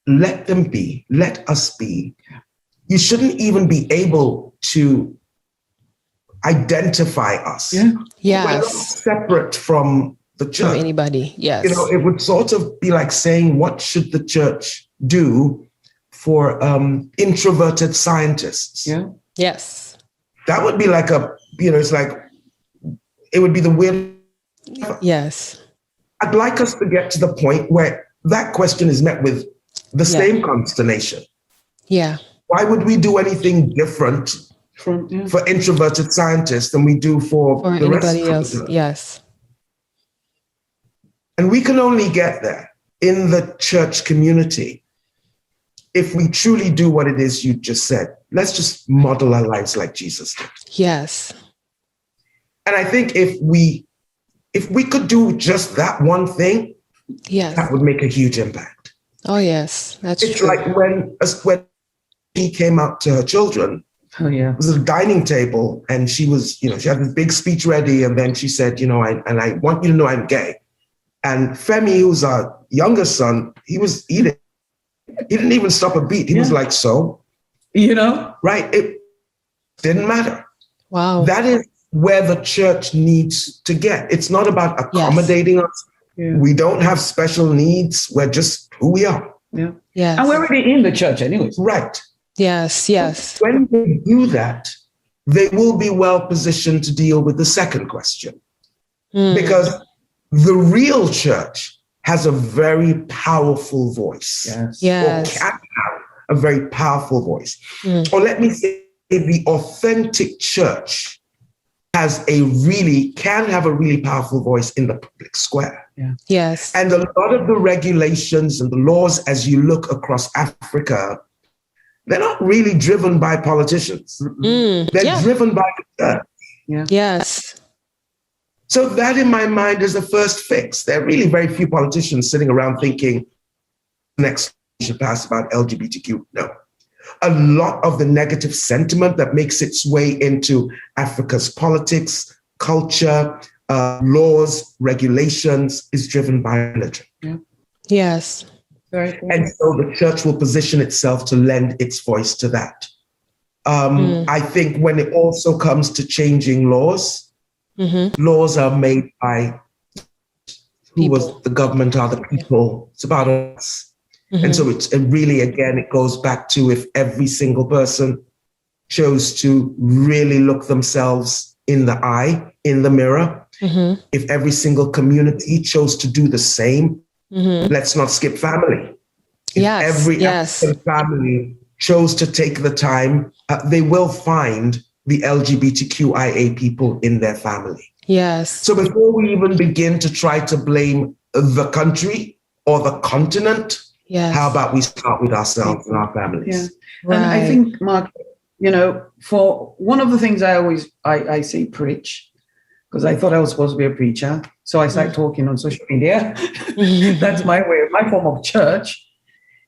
let them be, let us be. You shouldn't even be able to identify us. Yes. We're not separate from the church. From anybody, yes. It would sort of be like saying, what should the church do for introverted scientists? Yeah. Yes. That would be like it's like, it would be the weird. Yes. I'd like us to get to the point where that question is met with the same consternation. Yeah. Why would we do anything different for introverted scientists than we do for the anybody rest else? Yes. And we can only get there in the church community if we truly do what it is you just said. Let's just model our lives like Jesus did. Yes. And I think if we could do just that one thing, that would make a huge impact. Oh, yes, that's it's true. It's like when she came out to her children, it was a dining table, and she was, she had this big speech ready, and then she said, I want you to know I'm gay. And Femi, who's our youngest son, he was eating. He didn't even stop a beat. He was like, so, right? It didn't matter. Wow. That is where the church needs to get. It's not about accommodating us. Yeah. We don't have special needs. We're just who we are. Yeah. Yes. And we're already in the church anyways. Right. Yes. Yes. When they do that, they will be well positioned to deal with the second question. Because the real church has a very powerful voice. Yes. Or can have a very powerful voice. Or let me say, the authentic church can have a really powerful voice in the public square. Yeah. Yes. And a lot of the regulations and the laws, as you look across Africa, they're not really driven by politicians. They're driven by the church. Yeah. Yes. So that, in my mind, is the first fix. There are really very few politicians sitting around thinking next should pass about LGBTQ. No. A lot of the negative sentiment that makes its way into Africa's politics, culture, laws, regulations is driven by religion. Yeah. Yes. Very cool. And so the church will position itself to lend its voice to that. I think when it also comes to changing laws, laws are made by the government are the people. It's about us. And so it goes back to if every single person chose to really look themselves in the eye, in the mirror, if every single community chose to do the same, let's not skip family. If every African family chose to take the time, they will find the LGBTQIA people in their family. Yes. So before we even begin to try to blame the country or the continent, how about we start with ourselves and our families? Yeah. Right. And I think, Mark, for one of the things I say preach, because I thought I was supposed to be a preacher. So I started talking on social media. That's my form of church,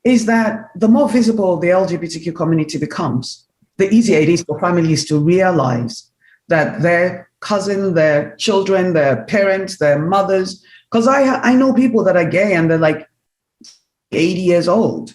is that the more visible the LGBTQ community becomes, the easier it is for families to realize that their cousin, their children, their parents, their mothers, because I know people that are gay and they're like 80 years old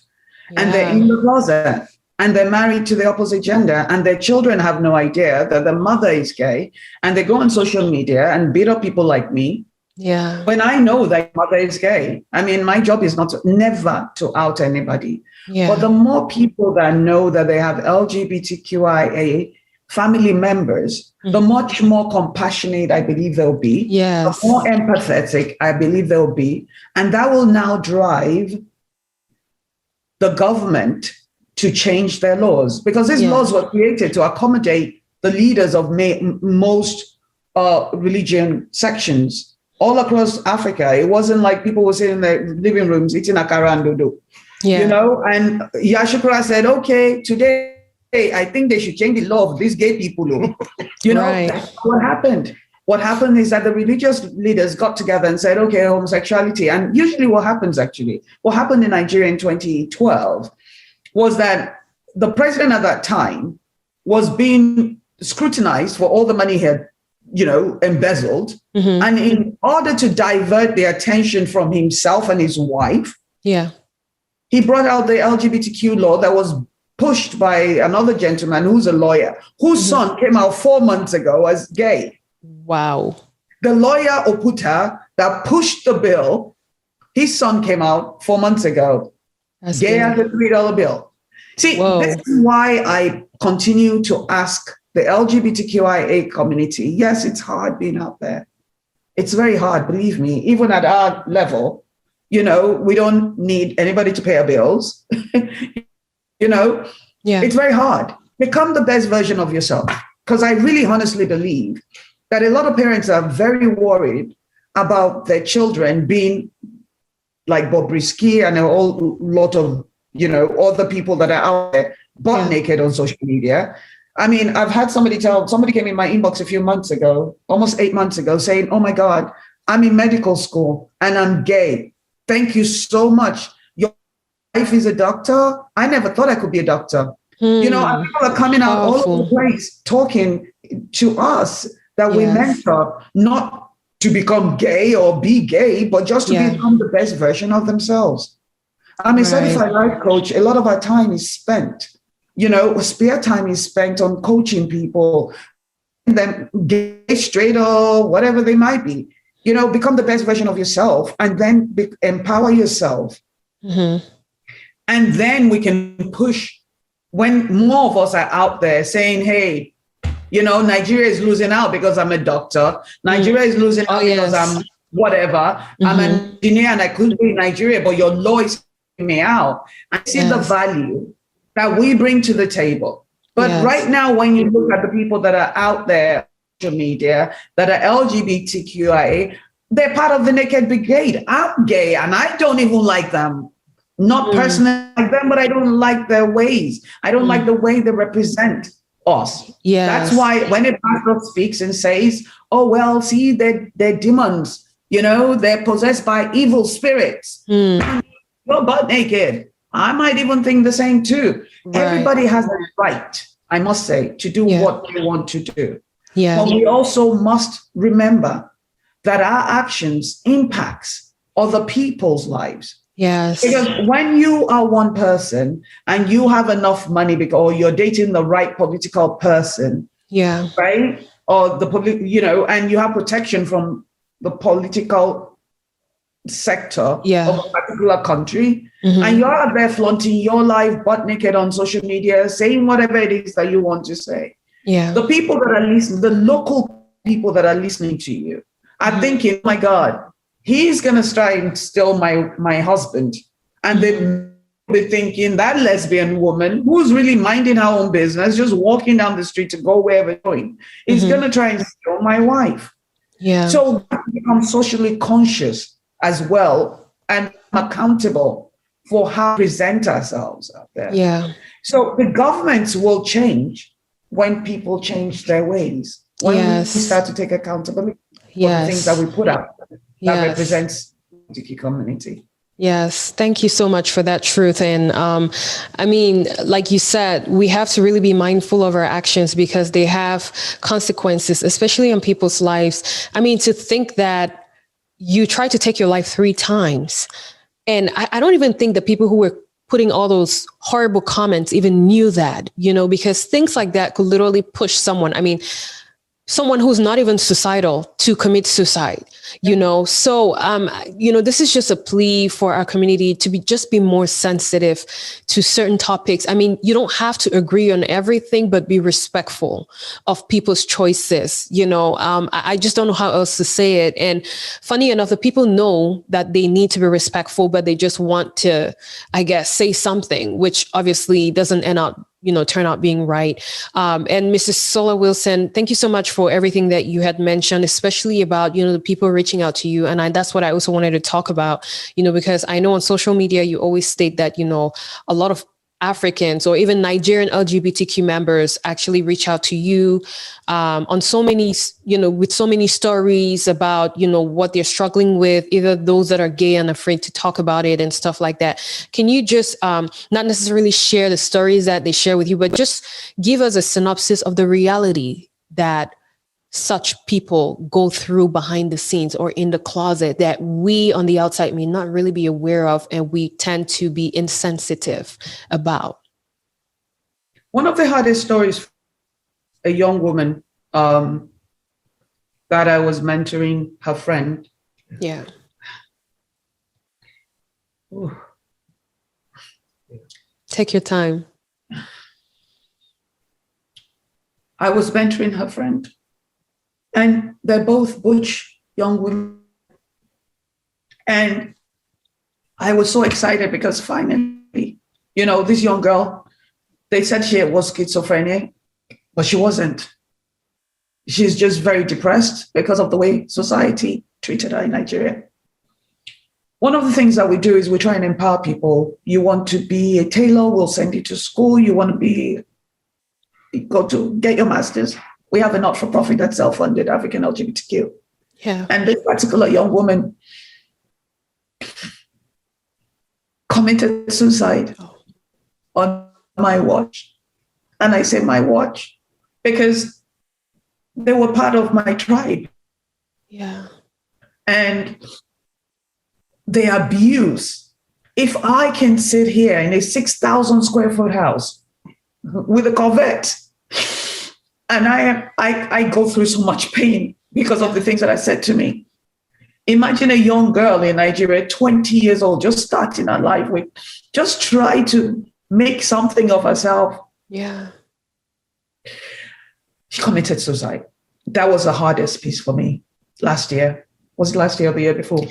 and they're in the closet and they're married to the opposite gender and their children have no idea that their mother is gay and they go on social media and beat up people like me. Yeah. When I know that mother is gay, I mean, my job is never to out anybody. Yeah. But the more people that know that they have LGBTQIA family members, the much more compassionate I believe they'll be. Yes. The more empathetic I believe they'll be. And that will now drive the government to change their laws, because these laws were created to accommodate the leaders of most religion sections all across Africa. It wasn't like people were sitting in their living rooms eating akara and dodo. Yeah. You know, and Yashikura said, okay, today I think they should change the law of these gay people. You know, Right. that's what happened. What happened is that the religious leaders got together and said, okay, homosexuality. And usually what happened in Nigeria in 2012 was that the president at that time was being scrutinized for all the money he had, you know, embezzled. Mm-hmm. And in order to divert the attention from himself and his wife, Yeah. he brought out the LGBTQ law that was pushed by another gentleman who's a lawyer, whose son came out 4 months ago as gay. Wow. The lawyer Oputa that pushed the bill, his son came out 4 months ago, That's gay good. as a $3 bill. See, Whoa. this is why I continue to ask the LGBTQIA community. Yes, it's hard being out there. It's very hard, believe me, even at our level. You know, we don't need anybody to pay our bills. You know, Yeah. it's very hard. Become the best version of yourself. Because I really honestly believe that a lot of parents are very worried about their children being like Bobrisky and a whole lot of, you know, other people that are out there butt naked on social media. I mean, I've had somebody came in my inbox a few months ago, almost 8 months ago, saying, oh my God, I'm in medical school and I'm gay. Thank you so much. Your wife is a doctor. I never thought I could be a doctor. You know, and people are coming out all over the place talking to us that we mentor, not to become gay or be gay, but just to become the best version of themselves. I'm a certified life coach. A lot of our time is spent, you know, spare time is spent on coaching people, them gay, straight, or whatever they might be. You know, become the best version of yourself and then empower yourself. Mm-hmm. And then we can push when more of us are out there saying, hey, you know, Nigeria is losing out because I'm a doctor. Nigeria is losing out because I'm whatever. I'm an engineer and I couldn't be in Nigeria, but your law is taking me out. I see the value that we bring to the table. But right now, when you look at the people that are out there, social media, that are LGBTQIA, they're part of the Naked Brigade. I'm gay and I don't even like them. Not personally like them, but I don't like their ways. I don't like the way they represent us. Yes. That's why when a pastor speaks and says, oh, well, see, they're demons, you know, they're possessed by evil spirits. You're butt naked. I might even think the same too. Right. Everybody has a right, I must say, to do what they want to do. Yeah. But we also must remember that our actions impacts other people's lives. Yes. Because when you are one person and you have enough money or you're dating the right political person, right? Or you know, and you have protection from the political sector of a particular country, and you're out there flaunting your life butt naked on social media, saying whatever it is that you want to say. Yeah. The people that are listening, the local people that are listening to you are thinking, oh my God, he's going to try and steal my husband. And they'll be thinking that lesbian woman who's really minding her own business, just walking down the street to go wherever they're going, is going to try and steal my wife. Yeah. So we become socially conscious as well and accountable for how we present ourselves out there. Yeah. So the governments will change when people change their ways, when we start to take accountability for the things that we put out that represents the community. Yes, thank you so much for that truth. And I mean, like you said, we have to really be mindful of our actions because they have consequences, especially on people's lives. I mean, to think that you tried to take your life 3 times. And I don't even think the people who were putting all those horrible comments even knew that, you know, because things like that could literally push someone. I mean, someone who's not even suicidal to commit suicide, you know? So, you know, this is just a plea for our community to be more sensitive to certain topics. I mean, you don't have to agree on everything, but be respectful of people's choices. You know, I just don't know how else to say it. And funny enough, the people know that they need to be respectful, but they just want to, I guess, say something, which obviously doesn't end up turn out being right. And Mrs. Sola Wilson, thank you so much for everything that you had mentioned, especially about, the people reaching out to you. And that's what I also wanted to talk about, because I know on social media, you always state that, a lot of Africans or even Nigerian LGBTQ members actually reach out to you on so many, with so many stories about, what they're struggling with, either those that are gay and afraid to talk about it and stuff like that. Can you just not necessarily share the stories that they share with you, but just give us a synopsis of the reality that such people go through behind the scenes or in the closet that we on the outside may not really be aware of, and we tend to be insensitive about? One of the hardest stories, a young woman that I was mentoring, her friend. Yeah. Ooh. Take your time. I was mentoring her friend. And they're both butch young women. And I was so excited because finally, this young girl, they said she was schizophrenia, but she wasn't. She's just very depressed because of the way society treated her in Nigeria. One of the things that we do is we try and empower people. You want to be a tailor, we'll send you to school. You want to go to get your master's. We have a not-for-profit that's self-funded, African LGBTQ. Yeah. And this particular young woman committed suicide on my watch. And I say my watch because they were part of my tribe. Yeah. And the abuse. If I can sit here in a 6,000 square foot house with a Corvette, and I go through so much pain because of the things that are said to me. Imagine a young girl in Nigeria, 20 years old, just starting her life with, just try to make something of herself. Yeah. She committed suicide. That was the hardest piece for me last year. Was it last year or the year before?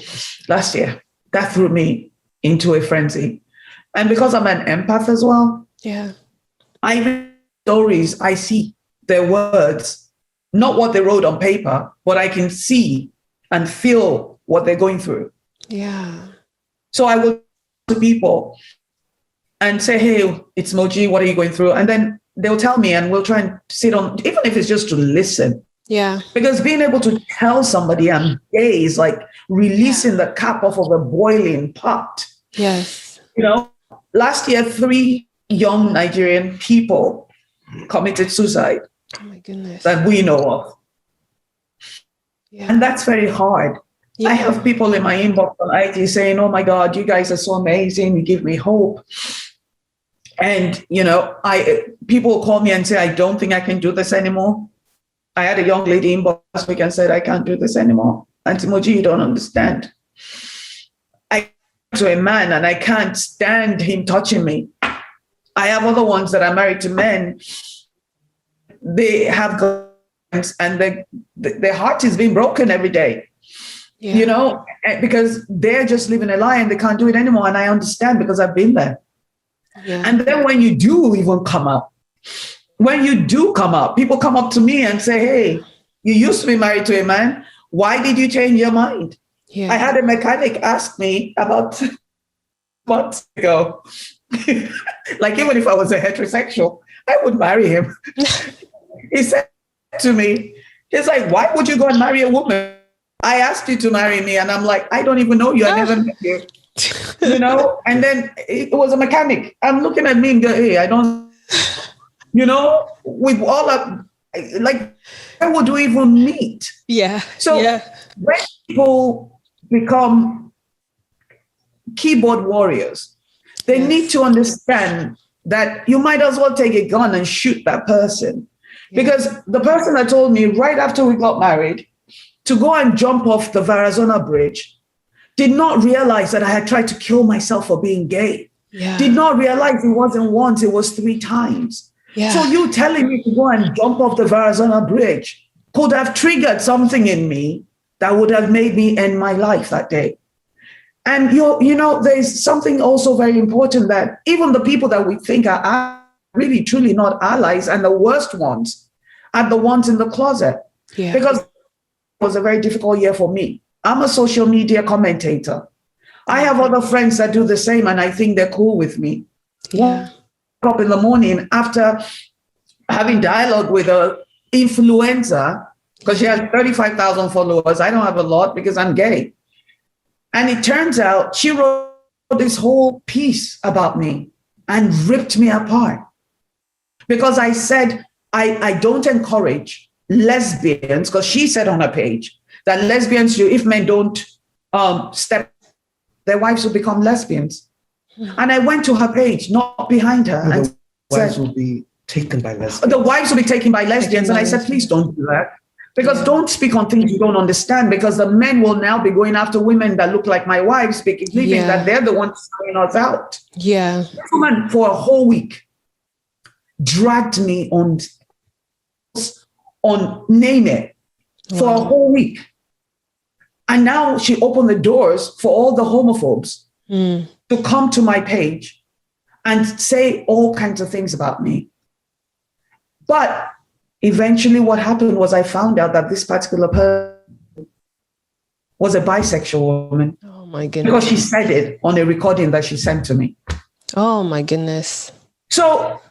Last year. That threw me into a frenzy. And because I'm an empath as well, yeah, I read stories, I see their words, not what they wrote on paper, but I can see and feel what they're going through. Yeah. So I will to people and say, hey, it's Moji, what are you going through? And then they'll tell me and we'll try and sit on, even if it's just to listen. Yeah. Because being able to tell somebody I'm gay is like releasing the cap off of a boiling pot. Yes. Last year, 3 young Nigerian people committed suicide. Oh my goodness. That we know of. Yeah. And that's very hard. Yeah. I have people in my inbox on IG saying, oh my God, you guys are so amazing. You give me hope. And, people call me and say, I don't think I can do this anymore. I had a young lady inbox last week and said, I can't do this anymore. And Moji, you don't understand. I to a man and I can't stand him touching me. I have other ones that are married to men. They have guns and their heart is being broken every day, because they're just living a lie and they can't do it anymore. And I understand because I've been there. Yeah. And then when you do even come up, people come up to me and say, hey, you used to be married to a man. Why did you change your mind? Yeah. I had a mechanic ask me about months ago, like even if I was a heterosexual, I would marry him. He said to me, he's like, why would you go and marry a woman? I asked you to marry me. And I'm like, I don't even know you. I never met you. And then it was a mechanic. I'm looking at me and go, hey, I don't, with all of, like, how would we even meet? Yeah. So when people become keyboard warriors, they need to understand that you might as well take a gun and shoot that person. Because the person that told me right after we got married to go and jump off the Verrazano Bridge did not realize that I had tried to kill myself for being gay. Yeah. Did not realize it wasn't once, it was 3 times. Yeah. So you telling me to go and jump off the Verrazano Bridge could have triggered something in me that would have made me end my life that day. And there's something also very important that even the people that we think are really truly not allies, and the worst ones are the ones in the closet. Yeah. Because it was a very difficult year for me. I'm a social media commentator. I have other friends that do the same, and I think they're cool with me. Yeah. Wake up in the morning after having dialogue with a influencer, because she has 35,000 followers. I don't have a lot because I'm gay. And it turns out she wrote this whole piece about me and ripped me apart because I said, I don't encourage lesbians, because she said on her page that lesbians, if men don't step, their wives will become lesbians. And I went to her page, not behind her, and the wives will be taken by lesbians. The wives will be taken by lesbians. And I said, please don't do that. Because don't speak on things you don't understand, because the men will now be going after women that look like my wives, believing that they're the ones selling us out. Yeah. This woman for a whole week dragged me on name it for a whole week. And now she opened the doors for all the homophobes to come to my page and say all kinds of things about me. But eventually what happened was I found out that this particular person was a bisexual woman. Oh my goodness. Because she said it on a recording that she sent to me. Oh my goodness. So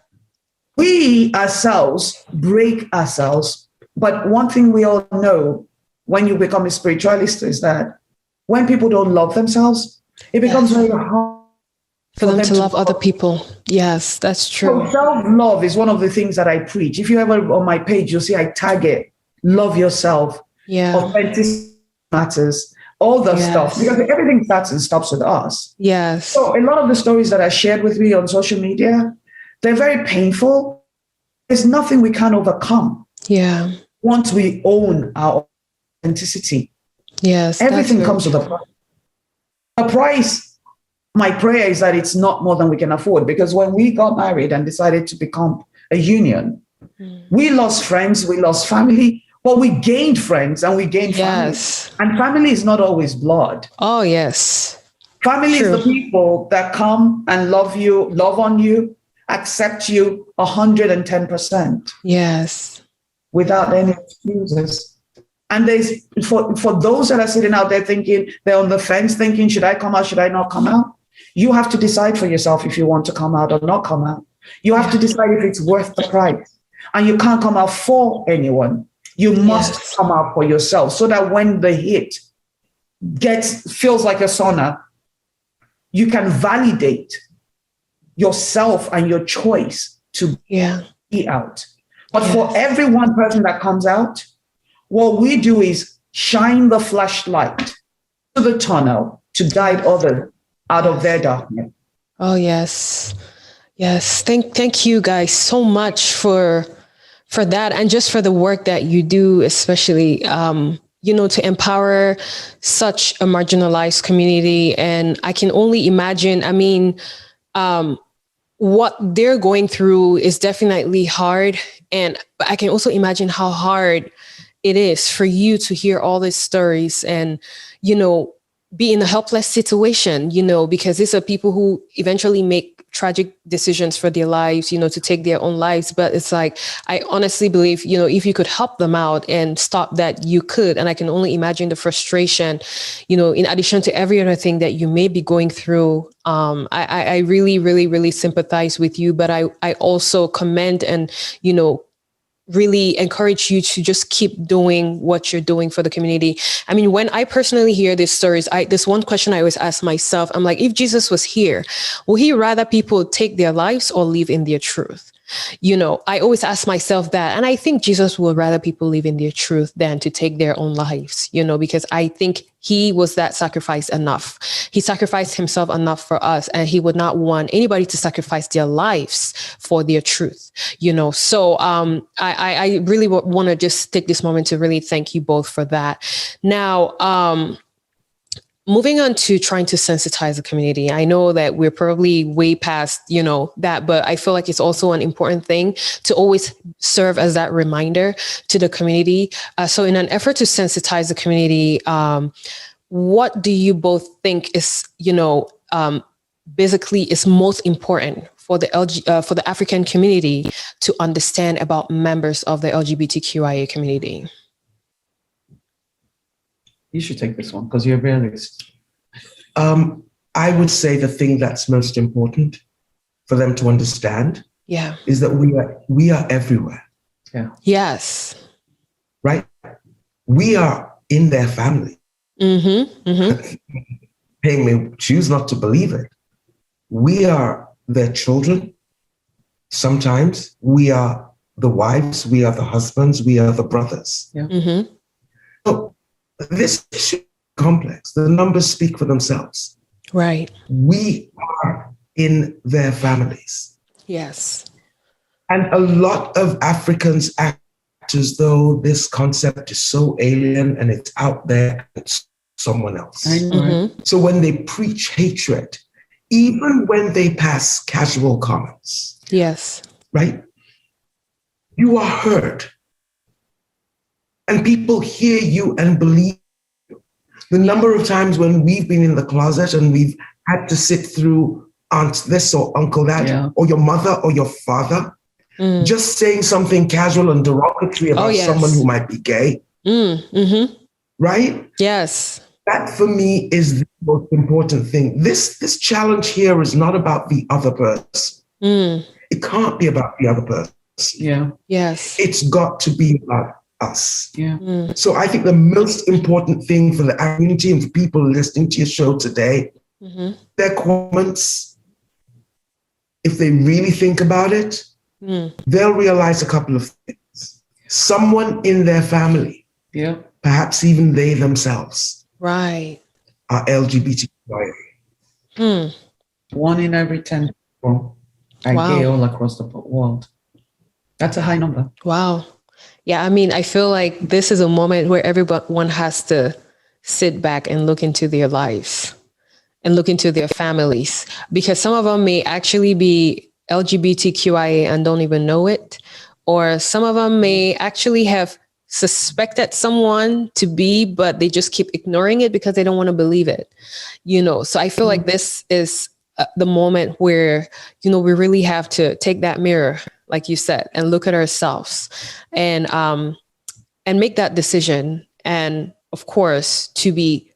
we ourselves break ourselves. But one thing we all know when you become a spiritualist is that when people don't love themselves, it becomes very hard for them to love other people. Yes, that's true. So self-love is one of the things that I preach. If you ever on my page, you'll see I tag it, love yourself, authenticity matters, all the stuff, because everything starts and stops with us. Yes. So a lot of the stories that are shared with me on social media, they're very painful. There's nothing we can't overcome. Yeah. Once we own our authenticity. Yes. Everything comes with a price. A price. My prayer is that it's not more than we can afford, because when we got married and decided to become a union, we lost friends, we lost family, but we gained friends and we gained family. And family is not always blood. Oh, yes. Family is the people that come and love you, love on you, accept you 110%. Yes. Without any excuses. And there's for those that are sitting out there thinking, they're on the fence thinking, should I come out, should I not come out? You have to decide for yourself if you want to come out or not come out. You have to decide if it's worth the price. And you can't come out for anyone. You must come out for yourself, so that when the hit feels like a sauna, you can validate yourself and your choice to be out. But for every one person that comes out, what we do is shine the flashlight to the tunnel to guide others out of their darkness. Oh, yes. Yes. Thank you guys so much for that, and just for the work that you do, especially, to empower such a marginalized community. And I can only imagine, what they're going through is definitely hard. And I can also imagine how hard it is for you to hear all these stories and, be in a helpless situation, because these are people who eventually make tragic decisions for their lives, to take their own lives. But it's like, I honestly believe, if you could help them out and stop that, you could. And I can only imagine the frustration, in addition to every other thing that you may be going through. I really, really, really sympathize with you, but I also commend and, really encourage you to just keep doing what you're doing for the community. I mean, when I personally hear these stories, this one question I always ask myself, I'm like, if Jesus was here, will he rather people take their lives or live in their truth? I always ask myself that. And I think Jesus would rather people live in their truth than to take their own lives, because I think he was that sacrifice enough. He sacrificed himself enough for us, and he would not want anybody to sacrifice their lives for their truth, So I really want to just take this moment to really thank you both for that. Now, moving on to trying to sensitize the community. I know that we're probably way past, that, but I feel like it's also an important thing to always serve as that reminder to the community. So in an effort to sensitize the community, what do you both think is, basically is most important for for the African community to understand about members of the LGBTQIA community? You should take this one because you're a realist. I would say the thing that's most important for them to understand is that we are everywhere. Yeah. Yes. Right? We are in their family. Mm-hmm. Mm-hmm. They may choose not to believe it. We are their children. Sometimes we are the wives, we are the husbands, we are the brothers. Yeah. Mm-hmm. So this issue is complex. The numbers speak for themselves. Right. We are in their families. Yes. And a lot of Africans act as though this concept is so alien and it's out there, it's someone else. Mm-hmm. So when they preach hatred, even when they pass casual comments, yes, right, you are heard. And people hear you and believe you. The number of times when we've been in the closet and we've had to sit through aunt this or uncle that, or your mother or your father, just saying something casual and derogatory about someone who might be gay. Mm-hmm. Right? Yes. That for me is the most important thing. This challenge here is not about the other person. It can't be about the other person. Yeah. Yes. It's got to be about us. Yeah. So I think the most important thing for the community and for people listening to your show today, their comments, if they really think about it, they'll realize a couple of things. Someone in their family, perhaps even they themselves, right, are LGBTQIA. 1 in every 10 people are gay all across the world. That's a high number. Wow. Yeah, I mean, I feel like this is a moment where everyone has to sit back and look into their lives and look into their families, because some of them may actually be LGBTQIA and don't even know it, or some of them may actually have suspected someone to be, but they just keep ignoring it because they don't want to believe it, So I feel like this is the moment where, we really have to take that mirror, like you said, and look at ourselves and make that decision. And of course, to be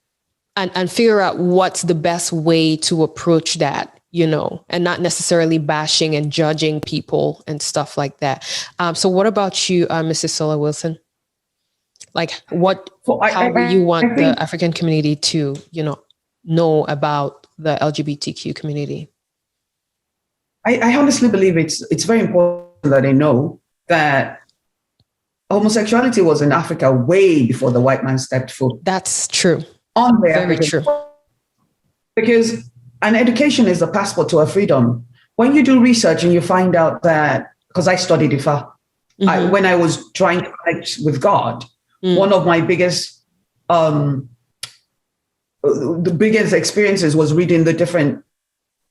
and figure out what's the best way to approach that, and not necessarily bashing and judging people and stuff like that. So what about you, Mrs. Sola Wilson? Like how do you want the African community to, know about the LGBTQ community? I honestly believe it's very important that they know that homosexuality was in Africa way before the white man stepped foot. That's true. On the Very African, true. Because an education is the passport to a freedom. When you do research and you find out that, because I studied Ifa, when I was trying to connect with God, one of my biggest experiences was reading the different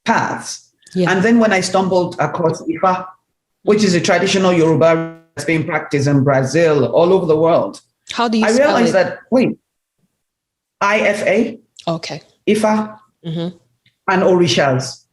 paths. Yeah. And then when I stumbled across Ifa, which is a traditional Yoruba that's being practiced in Brazil, all over the world. How do you spell it? I realized that, IFA, okay, Ifa, and Orishas.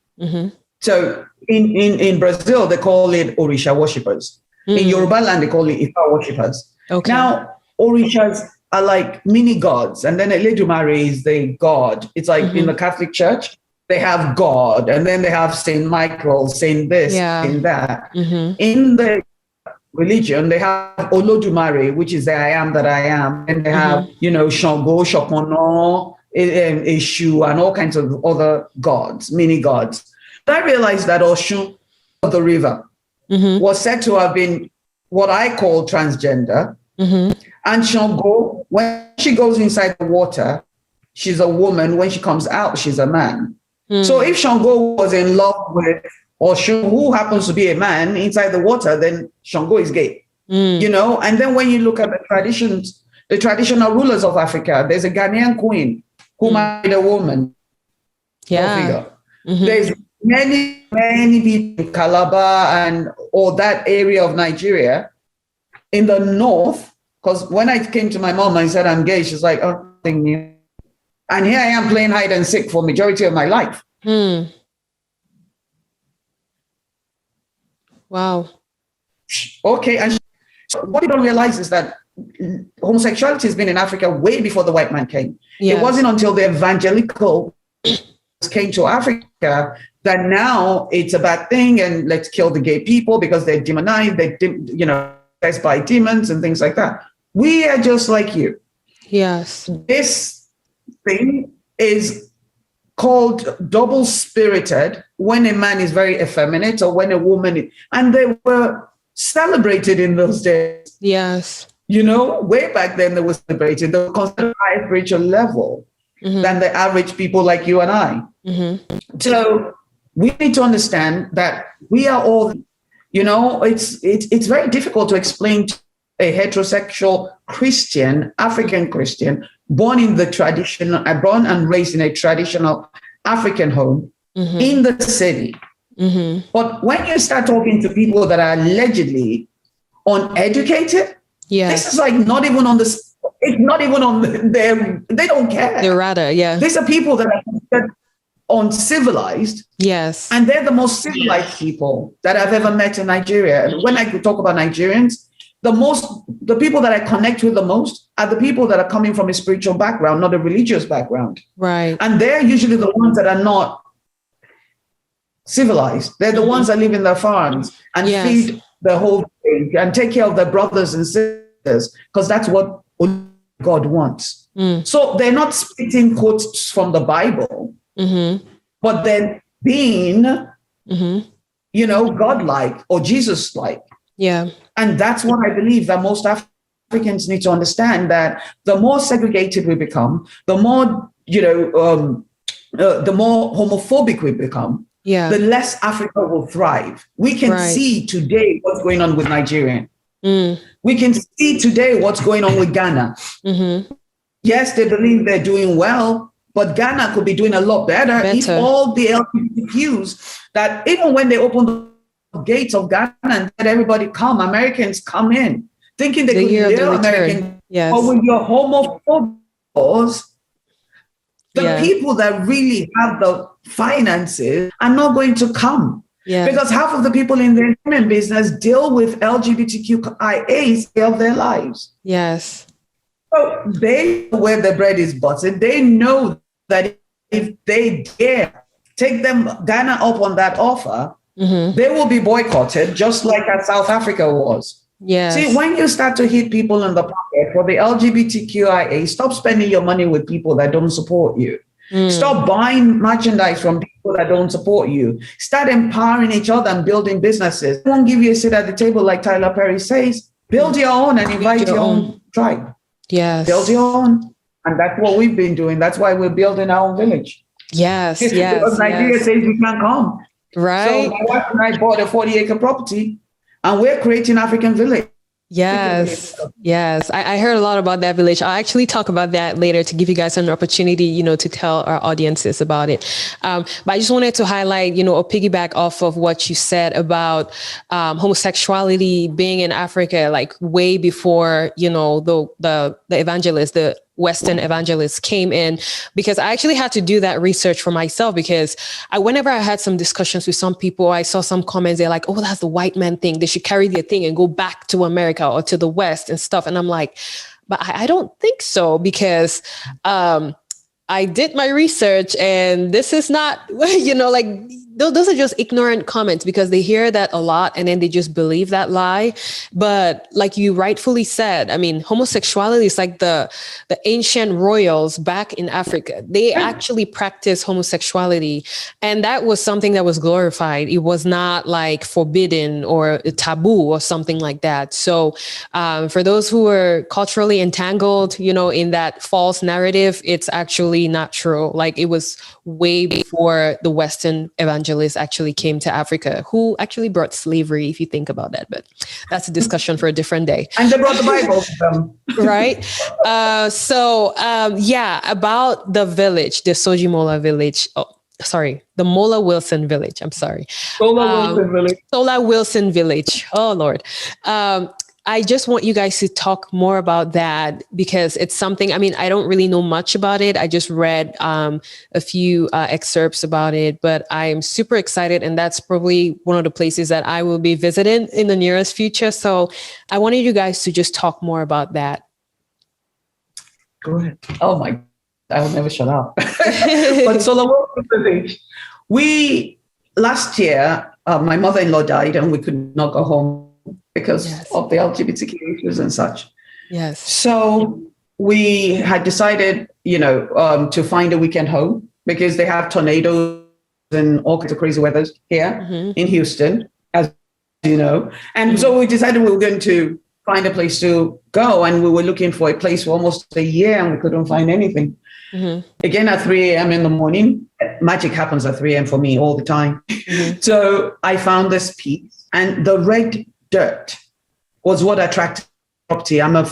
So in Brazil, they call it Orisha worshippers. In Yoruba land, they call it Ifa worshippers. Okay. Now, Orishas are like mini gods, and then Eledumare is the god. It's like in the Catholic Church, they have God, and then they have Saint Michael, Saint this, Saint that. In the religion, they have Olodumare, which is the I am that I am, and they have, Shango, Shopono, Eshu, and all kinds of other gods, mini gods. But I realized that Oshun of the river was said to have been what I call transgender. And Shango, when she goes inside the water, she's a woman. When she comes out, she's a man. So if Shango was in love with Oshun, who happens to be a man inside the water, then Shango is gay. And then when you look at the traditions, the traditional rulers of Africa, there's a Ghanaian queen who married a woman. Yeah. There's many people in Calabar and all that area of Nigeria in the north. Because when I came to my mom and said I'm gay, she's like, oh, nothing new. And here I am playing hide and seek for majority of my life. Wow. Okay. And so what you don't realize is that homosexuality has been in Africa way before the white man came. Yes. It wasn't until the evangelical came to Africa that now it's a bad thing and let's kill the gay people because they're demonized, they're, possessed by demons and things like that. We are just like you. Yes. This thing is called double-spirited when a man is very effeminate or when a woman, and they were celebrated in those days. Yes. Way back then they were celebrated. They were considered higher spiritual level than the average people like you and I. So we need to understand that we are all, it's very difficult to explain to a heterosexual Christian, African Christian, born and raised in a traditional African home in the city. But when you start talking to people that are allegedly uneducated, this is like not even on it's not even on their, they don't care. They're rather, These are people that are uncivilized. Yes. And they're the most civilized people that I've ever met in Nigeria. And when I talk about Nigerians, the people that I connect with the most are the people that are coming from a spiritual background, not a religious background. Right. And they're usually the ones that are not civilized. They're the ones that live in their farms and feed the whole thing and take care of their brothers and sisters, because that's what God wants. So they're not spitting quotes from the Bible, but then being, God-like or Jesus-like. Yeah. And that's what I believe that most Africans need to understand, that the more segregated we become, the more, the more homophobic we become, the less Africa will thrive. We can see today what's going on with Nigerian. We can see today what's going on with Ghana. Yes, they believe they're doing well, but Ghana could be doing a lot better if all the LGBTQs, that even when they open the gates of Ghana and let everybody come, Americans come in, thinking they could live American. Yes. But with your homophobes, the people that really have the finances are not going to come. Yeah. Because half of the people in the entertainment business deal with LGBTQIA of their lives. Yes. So they know where the bread is buttered. They know that if they dare take them Ghana up on that offer, they will be boycotted, just like as South Africa was. Yes. See, when you start to hit people in the pocket for the LGBTQIA, stop spending your money with people that don't support you. Stop buying merchandise from people that don't support you. Start empowering each other and building businesses. They won't give you a seat at the table, like Tyler Perry says. Build your own and invite your own tribe. Yes. Build your own. And that's what we've been doing. That's why we're building our own village. Yes. Because Nigeria says we can't come. Right. So my wife and I bought a 40-acre property and we're creating African village. Yes. Yes. I heard a lot about that village. I'll actually talk about that later to give you guys an opportunity, to tell our audiences about it. But I just wanted to highlight, or piggyback off of what you said about homosexuality being in Africa, like way before, the evangelists, the Western evangelists came in, because I actually had to do that research for myself, because whenever I had some discussions with some people, I saw some comments, they're like, oh, that's the white man thing. They should carry their thing and go back to America or to the West and stuff. And I'm like, but I don't think so, because I did my research and this is not, those are just ignorant comments, because they hear that a lot and then they just believe that lie. But like you rightfully said, I mean, homosexuality is like the ancient royals back in Africa. They actually practiced homosexuality, and that was something that was glorified. It was not like forbidden or a taboo or something like that. So for those who are culturally entangled, in that false narrative, it's actually not true. Like, it was way before the Western evangelists actually came to Africa, who actually brought slavery, if you think about that. But that's a discussion for a different day. And they brought the Bible with them. Right? About the village, the Sojimola village. Oh, sorry, the Mola Wilson village. I'm sorry. Sola Wilson village. Sola Wilson village. Oh, Lord. I just want you guys to talk more about that because it's something, I mean, I don't really know much about it. I just read a few excerpts about it, but I'm super excited. And that's probably one of the places that I will be visiting in the nearest future. So I wanted you guys to just talk more about that. Go ahead. Oh my, I will never shut up. But so we, last year, my mother-in-law died and we could not go home because of the LGBTQ issues and such. Yes. So we had decided, to find a weekend home because they have tornadoes and all kinds of crazy weather here in Houston, as you know. And so we decided we were going to find a place to go. And we were looking for a place for almost a year and we couldn't find anything. Again, at 3 a.m. in the morning, magic happens at 3 a.m. for me all the time. So I found this piece and the red dirt was what attracted property. I'm a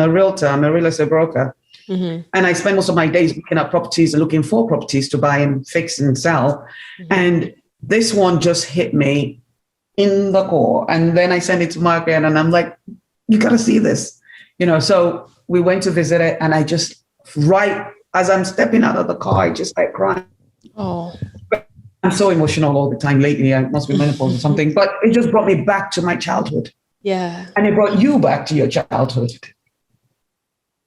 realtor, I'm a real estate broker. And I spend most of my days looking at properties and looking for properties to buy and fix and sell. And this one just hit me in the core. And then I sent it to Margaret and I'm like, you got to see this, so we went to visit it. And I just, right as I'm stepping out of the car, I just like crying. Oh, I'm so emotional all the time lately. I must be menopause or something, but it just brought me back to my childhood. Yeah. And it brought you back to your childhood.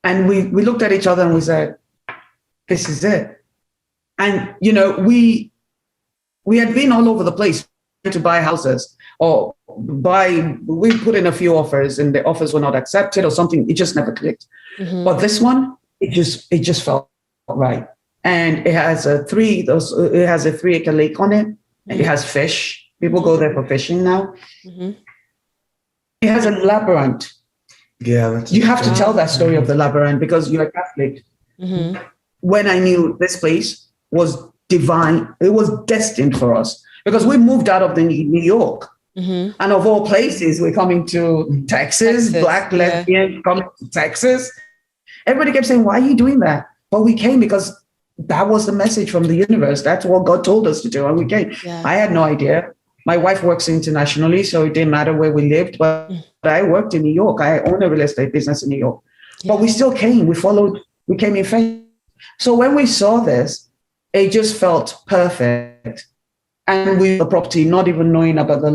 And we looked at each other and we said, this is it. And, we had been all over the place to buy houses or we put in a few offers and the offers were not accepted or something. It just never clicked. But this one, it just felt right. And it has a 3-acre lake on it. And it has fish. People go there for fishing now. It has a labyrinth. Yeah, you have to tell that story of the labyrinth because you're a Catholic. When I knew this place was divine, it was destined for us because we moved out of New York. And of all places, we're coming to Texas. Black lesbians coming to Texas. Everybody kept saying, why are you doing that? But we came because that was the message from the universe. That's what God told us to do. And we came. I had no idea. My wife works internationally, so it didn't matter where we lived. But I worked in New York. I own a real estate business in New York. But we still came. We came in faith. So when we saw this, it just felt perfect. And we the property, not even knowing about the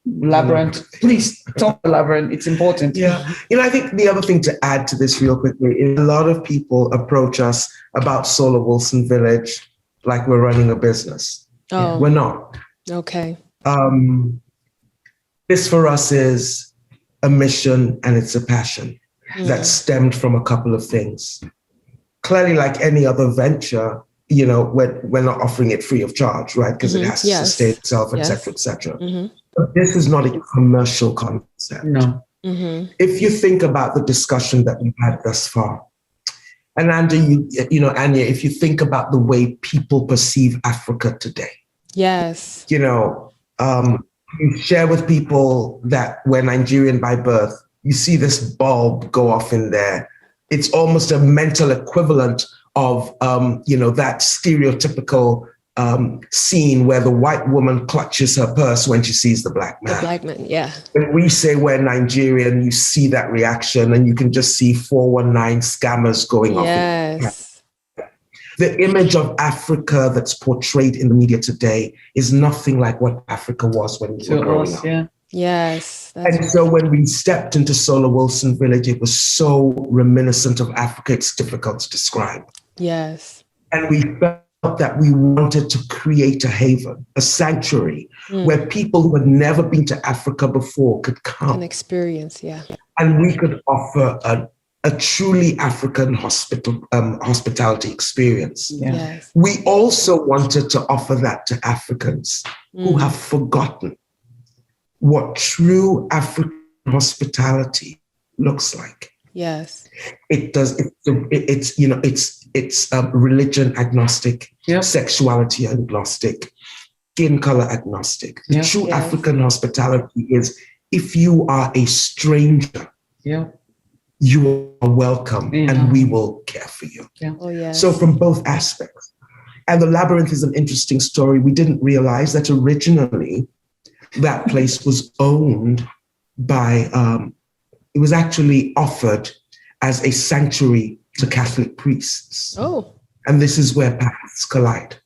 labyrinth. Please talk the labyrinth. It's important. Yeah. I think the other thing to add to this real quickly is a lot of people approach us about Solar Wilson Village like we're running a business. Oh. We're not. Okay. This for us is a mission and it's a passion that stemmed from a couple of things. Clearly, like any other venture, we're not offering it free of charge, right? Because it has to sustain itself, et cetera, et cetera. But this is not a commercial concept. No. If you think about the discussion that we've had thus far, and Andy, Anya, if you think about the way people perceive Africa today. Yes. You share with people that we're Nigerian by birth. You see this bulb go off in there. It's almost a mental equivalent of, that stereotypical scene where the white woman clutches her purse when she sees the black man. The black man, yeah. When we say we're Nigerian, you see that reaction and you can just see 419 scammers going off. Yes. The image of Africa that's portrayed in the media today is nothing like what Africa was when we were growing up. Yeah. Yes. And so when we stepped into Solar Wilson Village, it was so reminiscent of Africa, it's difficult to describe. Yes. And we felt that we wanted to create a haven, a sanctuary where people who had never been to Africa before could come. An experience, yeah. And we could offer a truly African hospitality experience. Yeah. Yes. We also wanted to offer that to Africans who have forgotten what true African hospitality looks like. Yes. It does. It's religion agnostic, sexuality agnostic, skin color agnostic. The true African hospitality is if you are a stranger, you are welcome and we will care for you. Yeah. Oh, yes. So from both aspects. And the labyrinth is an interesting story. We didn't realize that originally that place was owned by it was actually offered as a sanctuary to Catholic priests. Oh. And this is where paths collide.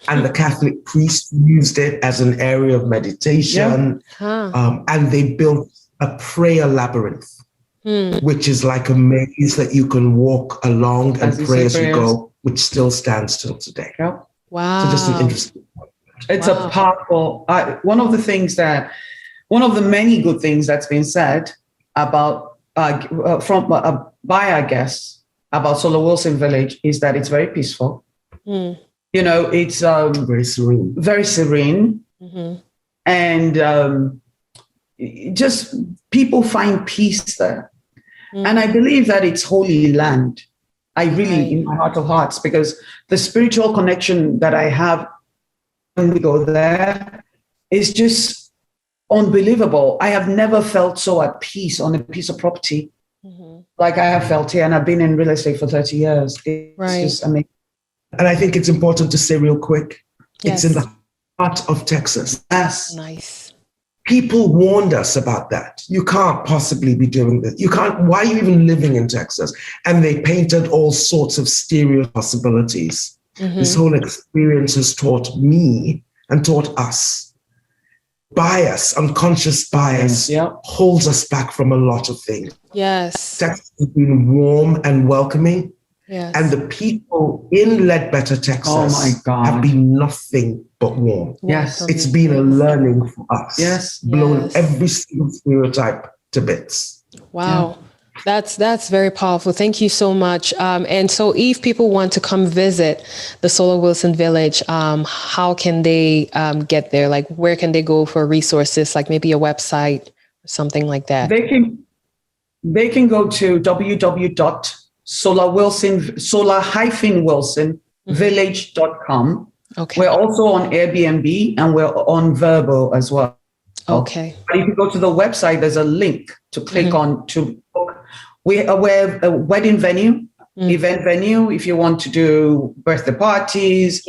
And the Catholic priests used it as an area of meditation. And they built a prayer labyrinth, which is like a maze that you can walk along and pray as you go, which still stands till today. Yep. Wow. So just an interesting point. It's a powerful, one of the many good things that's been said about, by our guests about Solar Wilson Village is that it's very peaceful. You know, it's very serene. Very serene. And just people find peace there. And I believe that it's holy land. I really, in my heart of hearts, because the spiritual connection that I have when we go there is just unbelievable. I have never felt so at peace on a piece of property like I have felt here. And I've been in real estate for 30 years. It's just amazing. And I think it's important to say real quick, it's in the heart of Texas. Yes. Nice. People warned us about that. You can't possibly be doing this. You can't, why are you even living in Texas? And they painted all sorts of stereo possibilities. This whole experience has taught me and taught us. Bias, unconscious bias, holds us back from a lot of things. Yes. Texas has been warm and welcoming. Yes. And the people in Ledbetter, Texas, have been nothing but warm. Yes. It's been a learning for us. Yes. Blown every single stereotype to bits. Wow. That's very powerful. Thank you so much. And so if people want to come visit the Solar Wilson Village, how can they get there? Like, where can they go for resources, like maybe a website or something like that? They can go to solar-wilsonvillage.com. Okay. We're also on Airbnb and we're on Verbo as well. Okay. But if you go to the website, there's a link to click on to book. We're a wedding venue, event venue. If you want to do birthday parties,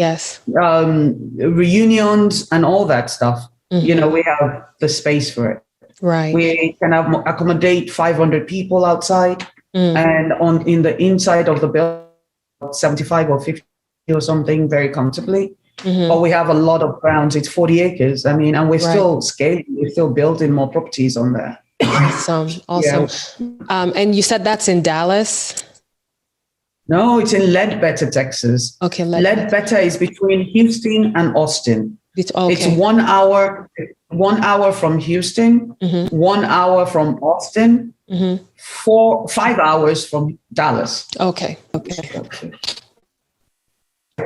reunions and all that stuff, you know, we have the space for it. Right. We can accommodate 500 people outside. And in the inside of the building, 75 or 50 or something, very comfortably. But we have a lot of grounds. It's 40 acres. I mean, and we're still scaling. We're still building more properties on there. Awesome. Yeah. And you said that's in Dallas? No, it's in Ledbetter, Texas. Okay. Ledbetter is between Houston and Austin. It's 1 hour from Houston, 1 hour from Austin, 5 hours from Dallas. Okay.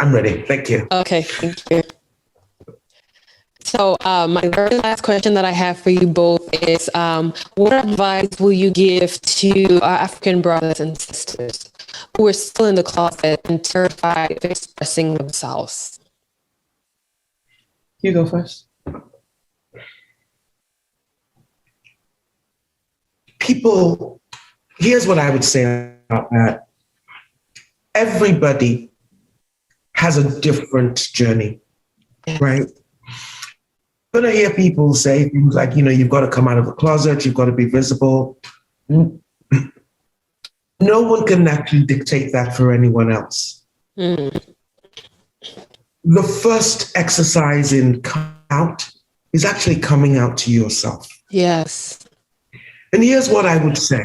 I'm ready. Thank you. Okay. Thank you. So my very last question that I have for you both is, what advice will you give to our African brothers and sisters who are still in the closet and terrified of expressing themselves? You go first. People, here's what I would say about that. Everybody has a different journey, right? I'm going to hear people say things like, you know, you've got to come out of the closet, you've got to be visible. No one can actually dictate that for anyone else. The first exercise in coming out is actually coming out to yourself. Yes. And here's what I would say.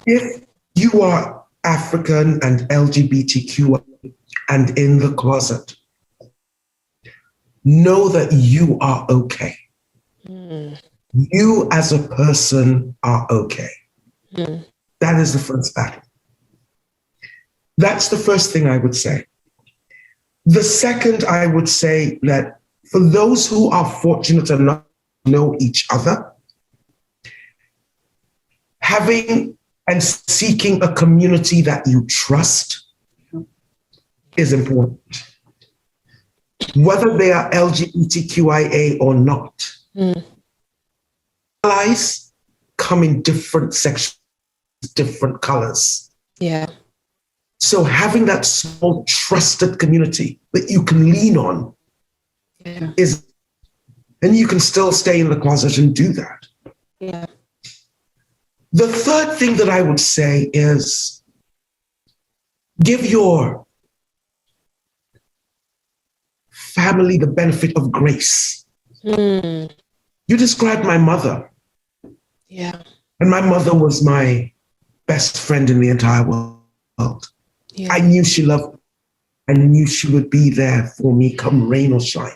If you are African and LGBTQIA and in the closet, know that you are okay. You as a person are okay. That is the first battle. That's the first thing I would say. The second, I would say that for those who are fortunate enough to know each other, having and seeking a community that you trust is important. Whether they are LGBTQIA or not. Allies come in different sections, different colors. Yeah. So having that small trusted community that you can lean on is, and you can still stay in the closet and do that. Yeah. The third thing that I would say is give your family the benefit of grace. You described my mother. Yeah. And my mother was my best friend in the entire world. Yeah. I knew she loved me. I knew she would be there for me come rain or shine.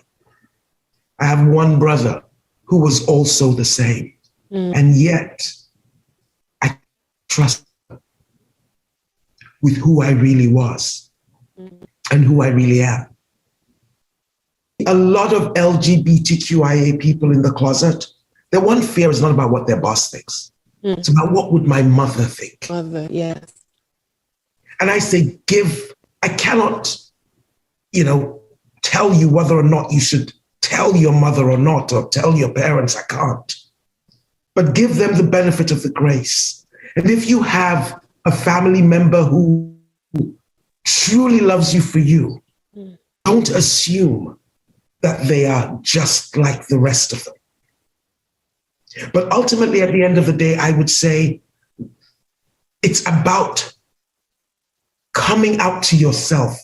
I have one brother who was also the same. And yet, I trust her with who I really was and who I really am. A lot of LGBTQIA people in the closet, their one fear is not about what their boss thinks. It's about what would my mother think. Mother, yes. And I say, I cannot, tell you whether or not you should tell your mother or not, or tell your parents, I can't. But give them the benefit of the grace. And if you have a family member who truly loves you for you, don't assume that they are just like the rest of them. But ultimately, at the end of the day, I would say it's about coming out to yourself,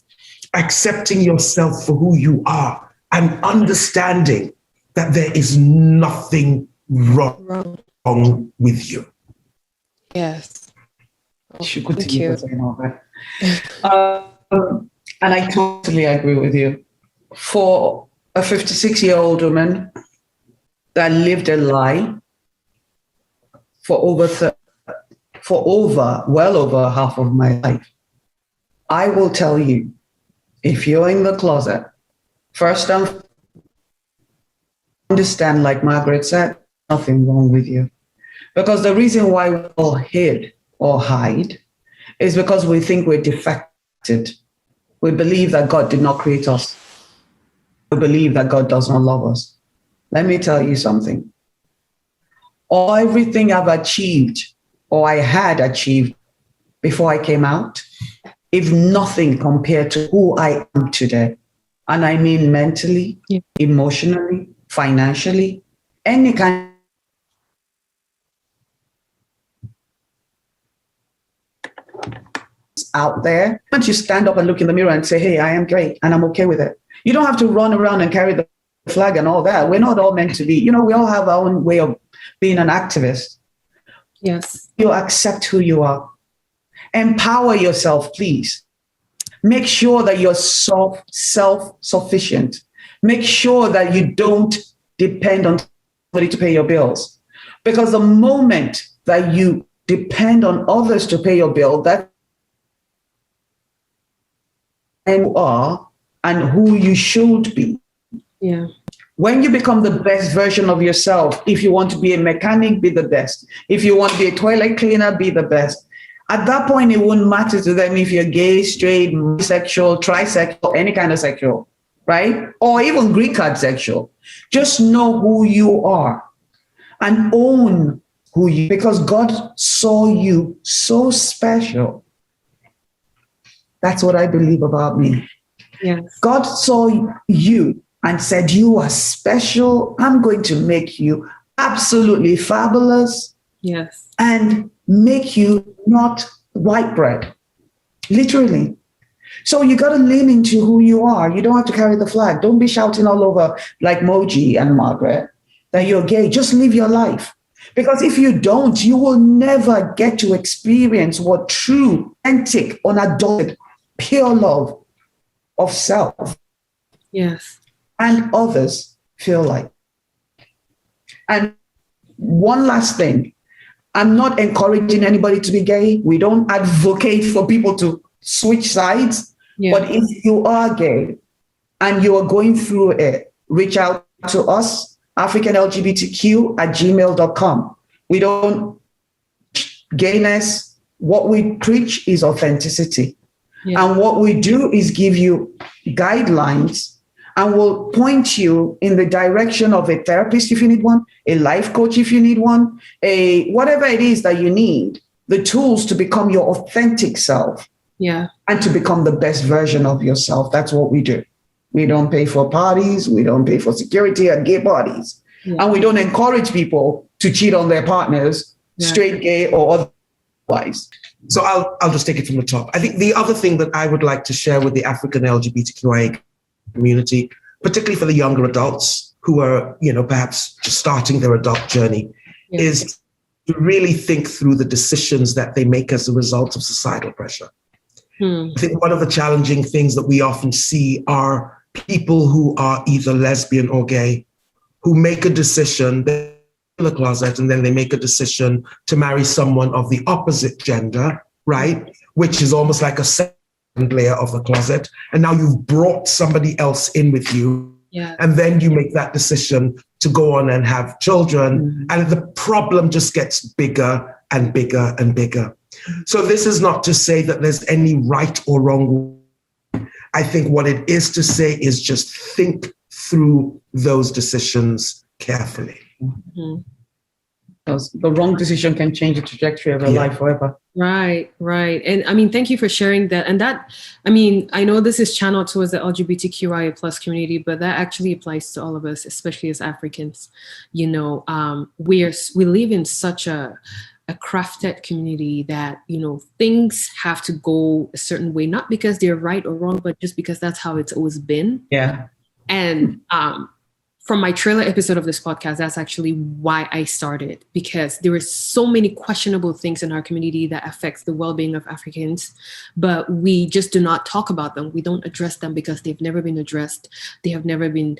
accepting yourself for who you are, and understanding that there is nothing wrong with you. Yes. Thank you. And I totally agree with you. For a 56-year-old woman that lived a lie for well over half of my life, I will tell you, if you're in the closet, first and understand, like Margaret said, nothing wrong with you. Because the reason why we all hid or hide is because we think we're defected. We believe that God did not create us. We believe that God does not love us. Let me tell you something. Everything I've achieved or I had achieved before I came out, if nothing compared to who I am today, and I mean mentally, emotionally, financially, any kind out there, once you stand up and look in the mirror and say, hey, I am great and I'm okay with it. You don't have to run around and carry the flag and all that. We're not all meant to be. We all have our own way of being an activist. Yes. You accept who you are. Empower yourself, please. Make sure that you're self-sufficient. Make sure that you don't depend on somebody to pay your bills. Because the moment that you depend on others to pay your bill, that you are and who you should be. Yeah. When you become the best version of yourself, if you want to be a mechanic, be the best. If you want to be a toilet cleaner, be the best. At that point, it wouldn't matter to them if you're gay, straight, bisexual, trisexual, any kind of sexual, right? Or even green card sexual. Just know who you are and own who you, because God saw you so special. That's what I believe about me. Yes. God saw you and said, you are special. I'm going to make you absolutely fabulous. Yes. And make you not white bread, literally. So you got to lean into who you are. You don't have to carry the flag. Don't be shouting all over like Moji and Margaret that you're gay. Just live your life. Because if you don't, you will never get to experience what true, authentic, unadulterated, pure love of self and others feel like. And one last thing. I'm not encouraging anybody to be gay. We don't advocate for people to switch sides. Yeah. But if you are gay and you are going through it, reach out to us, africanlgbtq@gmail.com. We don't gayness. What we preach is authenticity. Yeah. And what we do is give you guidelines and we'll point you in the direction of a therapist if you need one, a life coach if you need one, whatever it is that you need, the tools to become your authentic self. Yeah. And to become the best version of yourself. That's what we do. We don't pay for parties. We don't pay for security at gay parties. Yeah. And we don't encourage people to cheat on their partners straight, gay, or otherwise. So I'll just take it from the top. I think the other thing that I would like to share with the African LGBTQIA community, particularly for the younger adults who are, perhaps just starting their adult journey, is to really think through the decisions that they make as a result of societal pressure. I think one of the challenging things that we often see are people who are either lesbian or gay, who make a decision, in the closet, and then they make a decision to marry someone of the opposite gender, right? Which is almost like a second layer of the closet. And now you've brought somebody else in with you. Yeah. And then you make that decision to go on and have children. And the problem just gets bigger and bigger and bigger. So this is not to say that there's any right or wrong. I think what it is to say is just think through those decisions carefully. Because the wrong decision can change the trajectory of your life forever. Right. And thank you for sharing that. And that, I know this is channeled towards the LGBTQIA plus community, but that actually applies to all of us, especially as Africans. We live in such a crafted community that, things have to go a certain way, not because they're right or wrong, but just because that's how it's always been. Yeah. And from my trailer episode of this podcast, that's actually why I started, because there are so many questionable things in our community that affects the well-being of Africans, but we just do not talk about them. We don't address them because they've never been addressed. They have never been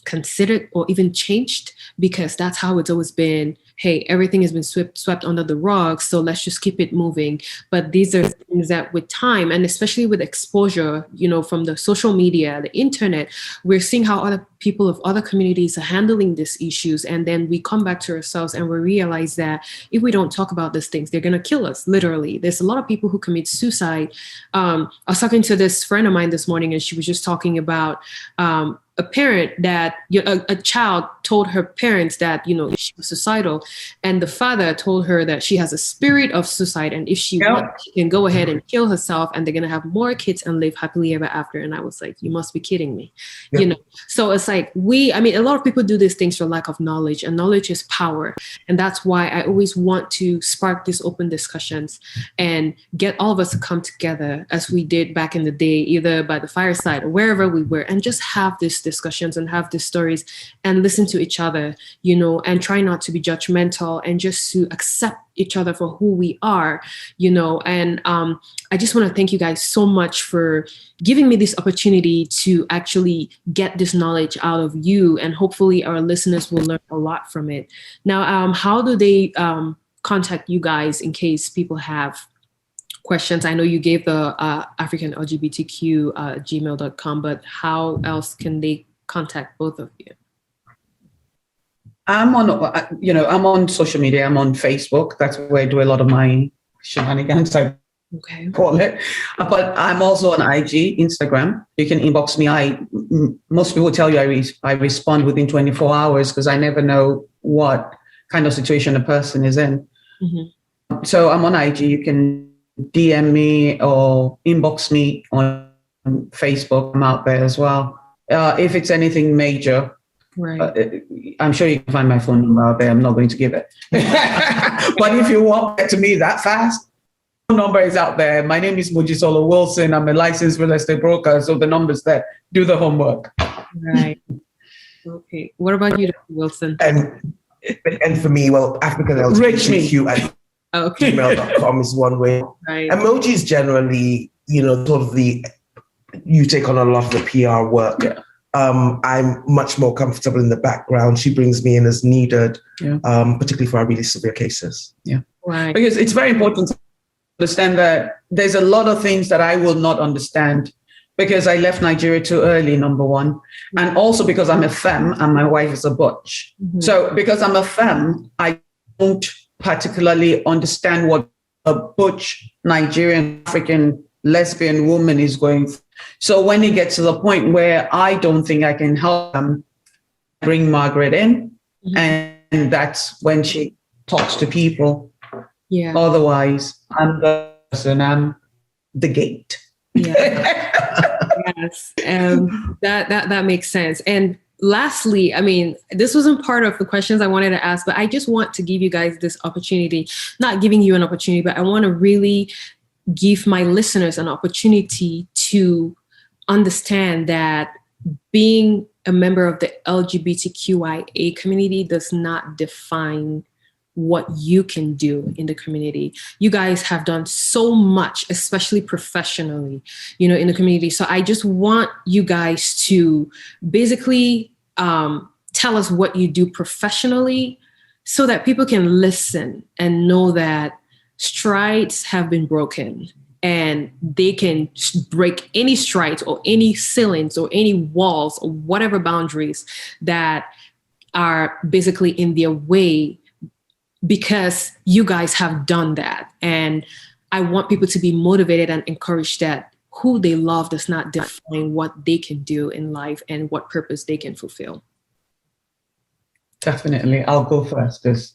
considered or even changed, because that's how it's always been. Hey, everything has been swept under the rug, so let's just keep it moving. But these are things that with time, and especially with exposure, from the social media, the internet, we're seeing how other people of other communities are handling these issues. And then we come back to ourselves and we realize that if we don't talk about these things, they're going to kill us, literally. There's a lot of people who commit suicide. I was talking to this friend of mine this morning, and she was just talking about a parent that a child told her parents that she was suicidal, and the father told her that she has a spirit of suicide, and if she wants, she can go ahead and kill herself, and they're gonna have more kids and live happily ever after. And I was like, you must be kidding me. So it's like a lot of people do these things for lack of knowledge, and knowledge is power. And that's why I always want to spark these open discussions and get all of us to come together as we did back in the day, either by the fireside or wherever we were, and just have these discussions and have these stories and listen to each other, and try not to be judgmental and just to accept each other for who we are, and I just want to thank you guys so much for giving me this opportunity to actually get this knowledge out of you, and hopefully our listeners will learn a lot from it. Now, how do they contact you guys in case people have questions? I know you gave the African LGBTQ gmail.com, but how else can they contact both of you? I'm on social media. I'm on Facebook. That's where I do a lot of my shenanigans, I call it. But I'm also on IG, Instagram. You can inbox me. Most people tell you I respond within 24 hours because I never know what kind of situation a person is in. So I'm on IG. You can DM me or inbox me on Facebook. I'm out there as well. If it's anything major, I'm sure you can find my phone number out there. I'm not going to give it. But if you want to get to me that fast, the number is out there. My name is Mojisola Wilson. I'm a licensed real estate broker, so the number's there. Do the homework. Right. Okay. What about you, Dr. Wilson? And for me, African LGBTQ at gmail.com is one way. Right. Emojis generally, sort of you take on a lot of the PR work. Yeah. I'm much more comfortable in the background. She brings me in as needed, particularly for our really severe cases. Yeah. Right. Because it's very important to understand that there's a lot of things that I will not understand because I left Nigeria too early, number one. And also because I'm a femme and my wife is a butch. So because I'm a femme, I don't particularly understand what a butch Nigerian African lesbian woman is going through. So when it gets to the point where I don't think I can help them, bring Margaret in, and that's when she talks to people. Yeah. Otherwise, I'm the person, I'm the gate. Yeah. Yes. That makes sense. And lastly, I mean, this wasn't part of the questions I wanted to ask, but I just want to give you guys this opportunity, not giving you an opportunity, but I want to really give my listeners an opportunity to understand that being a member of the LGBTQIA community does not define what you can do in the community. You guys have done so much, especially professionally, in the community. So I just want you guys to basically tell us what you do professionally so that people can listen and know that strides have been broken and they can break any strides or any ceilings or any walls or whatever boundaries that are basically in their way, because you guys have done that. And I want people to be motivated and encouraged that who they love does not define what they can do in life and what purpose they can fulfill. Definitely. I'll go first because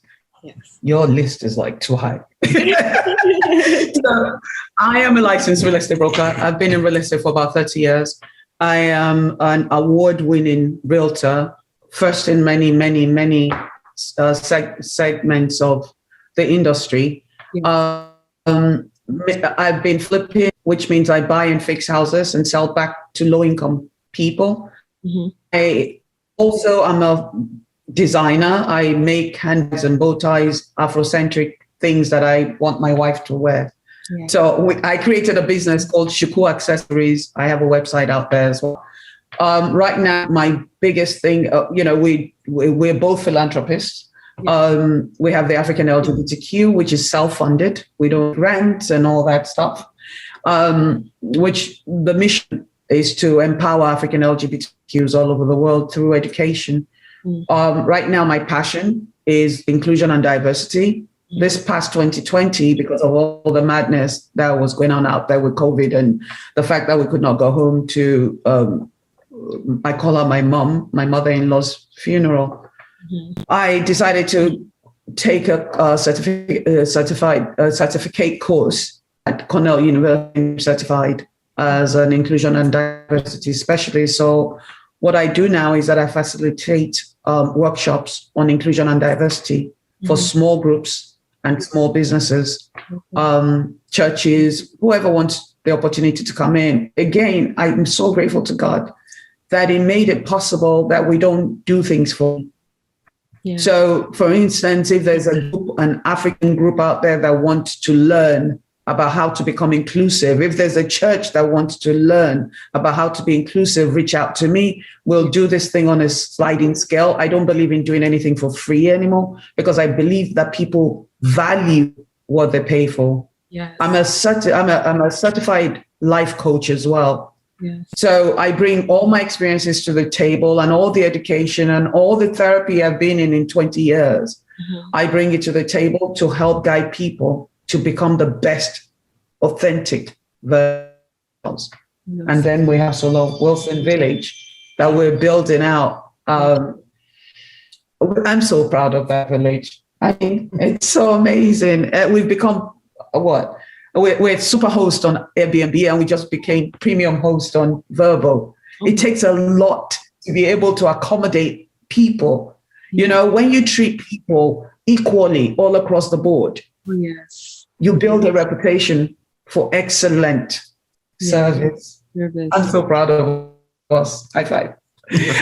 your list is like too high. So I am a licensed real estate broker. I've been in real estate for about 30 years. I am an award-winning realtor, first in many, many, many segments of the industry. I've been flipping, which means I buy and fix houses and sell back to low-income people. Mm-hmm. I also am a designer. I make handbags and bow ties, Afrocentric things that I want my wife to wear. Yeah. So I created a business called Shuku Accessories. I have a website out there as well. Right now, my biggest thing, we're both philanthropists. We have the African LGBTQ, which is self-funded. We don't rent and all that stuff, which the mission is to empower African LGBTQs all over the world through education. Right now, my passion is inclusion and diversity. This past 2020, because of all the madness that was going on out there with COVID and the fact that we could not go home to, I call her my mom, my mother-in-law's funeral, I decided to take a certificate course at Cornell University, certified as an inclusion and diversity specialist. So what I do now is that I facilitate workshops on inclusion and diversity for small groups and small businesses, churches, whoever wants the opportunity to come in. Again, I'm so grateful to God that He made it possible that we don't do things for. Yeah. So, for instance, if there's an African group out there that wants to learn about how to become inclusive, if there's a church that wants to learn about how to be inclusive, reach out to me. We'll do this thing on a sliding scale. I don't believe in doing anything for free anymore because I believe that people value what they pay for. Yes. I'm a certified life coach as well. Yes. So I bring all my experiences to the table and all the education and all the therapy I've been in 20 years. I bring it to the table to help guide people to become the best authentic versions. Yes. And then we have Solo Wilson Village that we're building out. I'm so proud of that village. I mean, it's so amazing. We've become we're super host on Airbnb and we just became premium host on Verbo. It takes a lot to be able to accommodate people. When you treat people equally all across the board, you build a reputation for excellent service. I'm so proud of us. High five.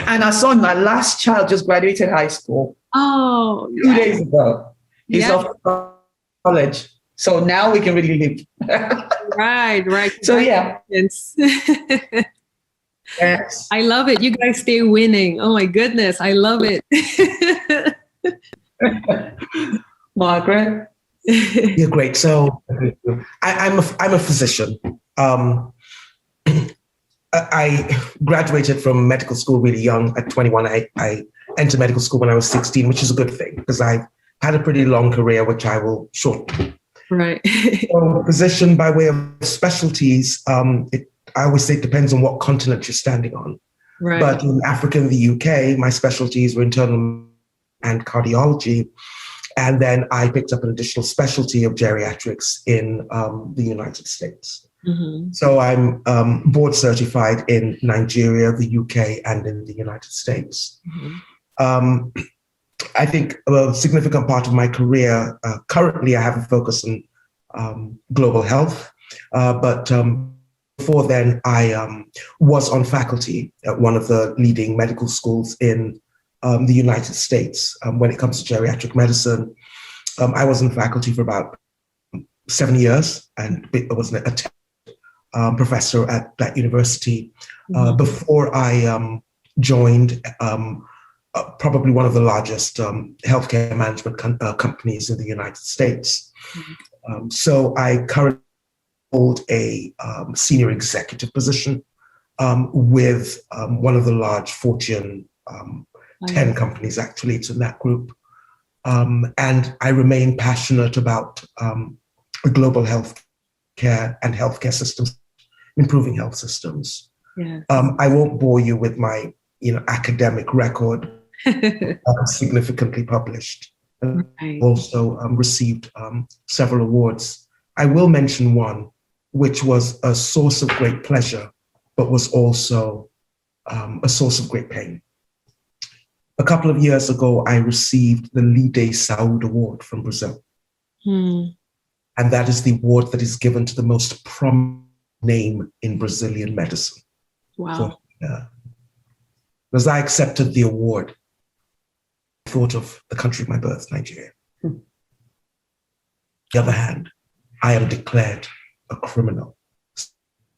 And our son, my last child, just graduated high school. Oh, 2 days ago. He's off college. So now we can really live. Right. So yeah. Yes. I love it. You guys stay winning. Oh my goodness. I love it. Margaret. You're great. So I'm a physician. I graduated from medical school really young at 21. I entered medical school when I was 16, which is a good thing because I had a pretty long career, which I will shorten. Right. So physician by way of specialties, I always say it depends on what continent you're standing on. Right. But in Africa and the UK, my specialties were internal and cardiology. And then I picked up an additional specialty of geriatrics in the United States. So I'm board certified in Nigeria, the UK, and in the United States. I think a significant part of my career, currently I have a focus on global health, but before then I was on faculty at one of the leading medical schools in the United States. When it comes to geriatric medicine, I was in faculty for about 7 years, and I was a professor at that university before I joined probably one of the largest healthcare management companies in the United States. So I currently hold a senior executive position with one of the large Fortune 10 companies, actually. It's in that group. And I remain passionate about global health care and healthcare systems, improving health systems. Yes. I won't bore you with my academic record. Significantly published, and also received several awards. I will mention one, which was a source of great pleasure, but was also a source of great pain. A couple of years ago, I received the Lide Saúde Award from Brazil. And that is the award that is given to the most prominent name in Brazilian medicine. Wow. As I accepted the award, I thought of the country of my birth, Nigeria. On the other hand, I am declared a criminal,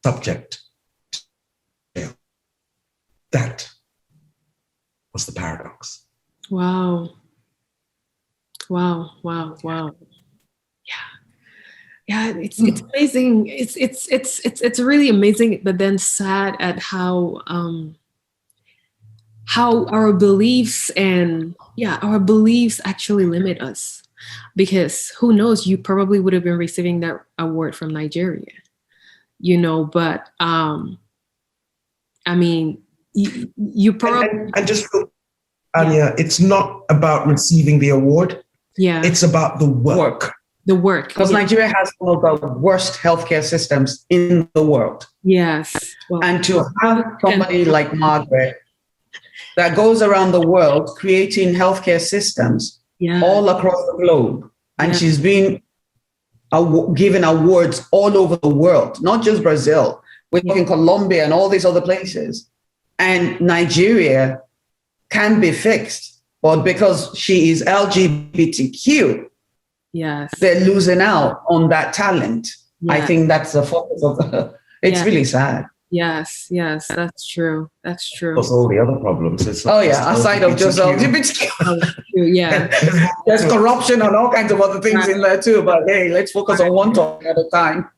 subject to jail. That was the paradox. Wow. Wow. Wow. Wow. Yeah, it's amazing. It's really amazing, but then sad at how our beliefs our beliefs actually limit us. Because who knows, you probably would have been receiving that award from Nigeria, but I mean, you probably and just Anya, it's not about receiving the award. Yeah, it's about the work. The work. Because Nigeria has one of the worst healthcare systems in the world. Yes. Well, and to have somebody like Margaret that goes around the world creating healthcare systems all across the globe. And she's been given awards all over the world, not just Brazil. We're talking Colombia and all these other places. And Nigeria can be fixed, but because she is LGBTQ, they're losing out on that talent. I think that's the focus of it's really sad. Yes, that's true. That's true. Plus all the other problems. Aside of just LGBTQ. There's corruption and all kinds of other things in there too. But hey, let's focus on one topic at a time.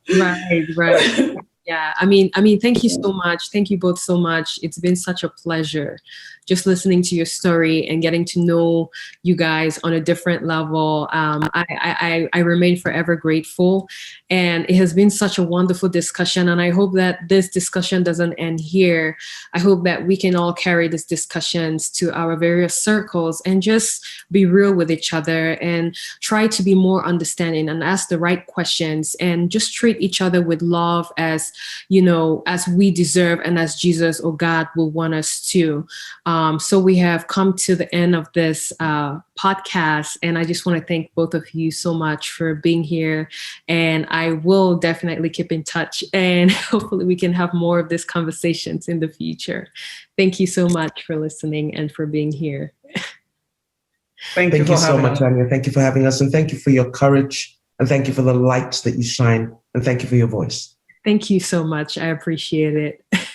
Right. Yeah, I mean, thank you so much. Thank you both so much. It's been such a pleasure just listening to your story and getting to know you guys on a different level. I remain forever grateful, and it has been such a wonderful discussion. And I hope that this discussion doesn't end here. I hope that we can all carry these discussions to our various circles and just be real with each other and try to be more understanding and ask the right questions and just treat each other with love as we deserve and as Jesus or God will want us to. So we have come to the end of this podcast, and I just want to thank both of you so much for being here. And I will definitely keep in touch, and hopefully we can have more of these conversations in the future. Thank you so much for listening and for being here. Thank you so much, Anya. Thank you for having us, and thank you for your courage, and thank you for the light that you shine, and thank you for your voice. Thank you so much. I appreciate it.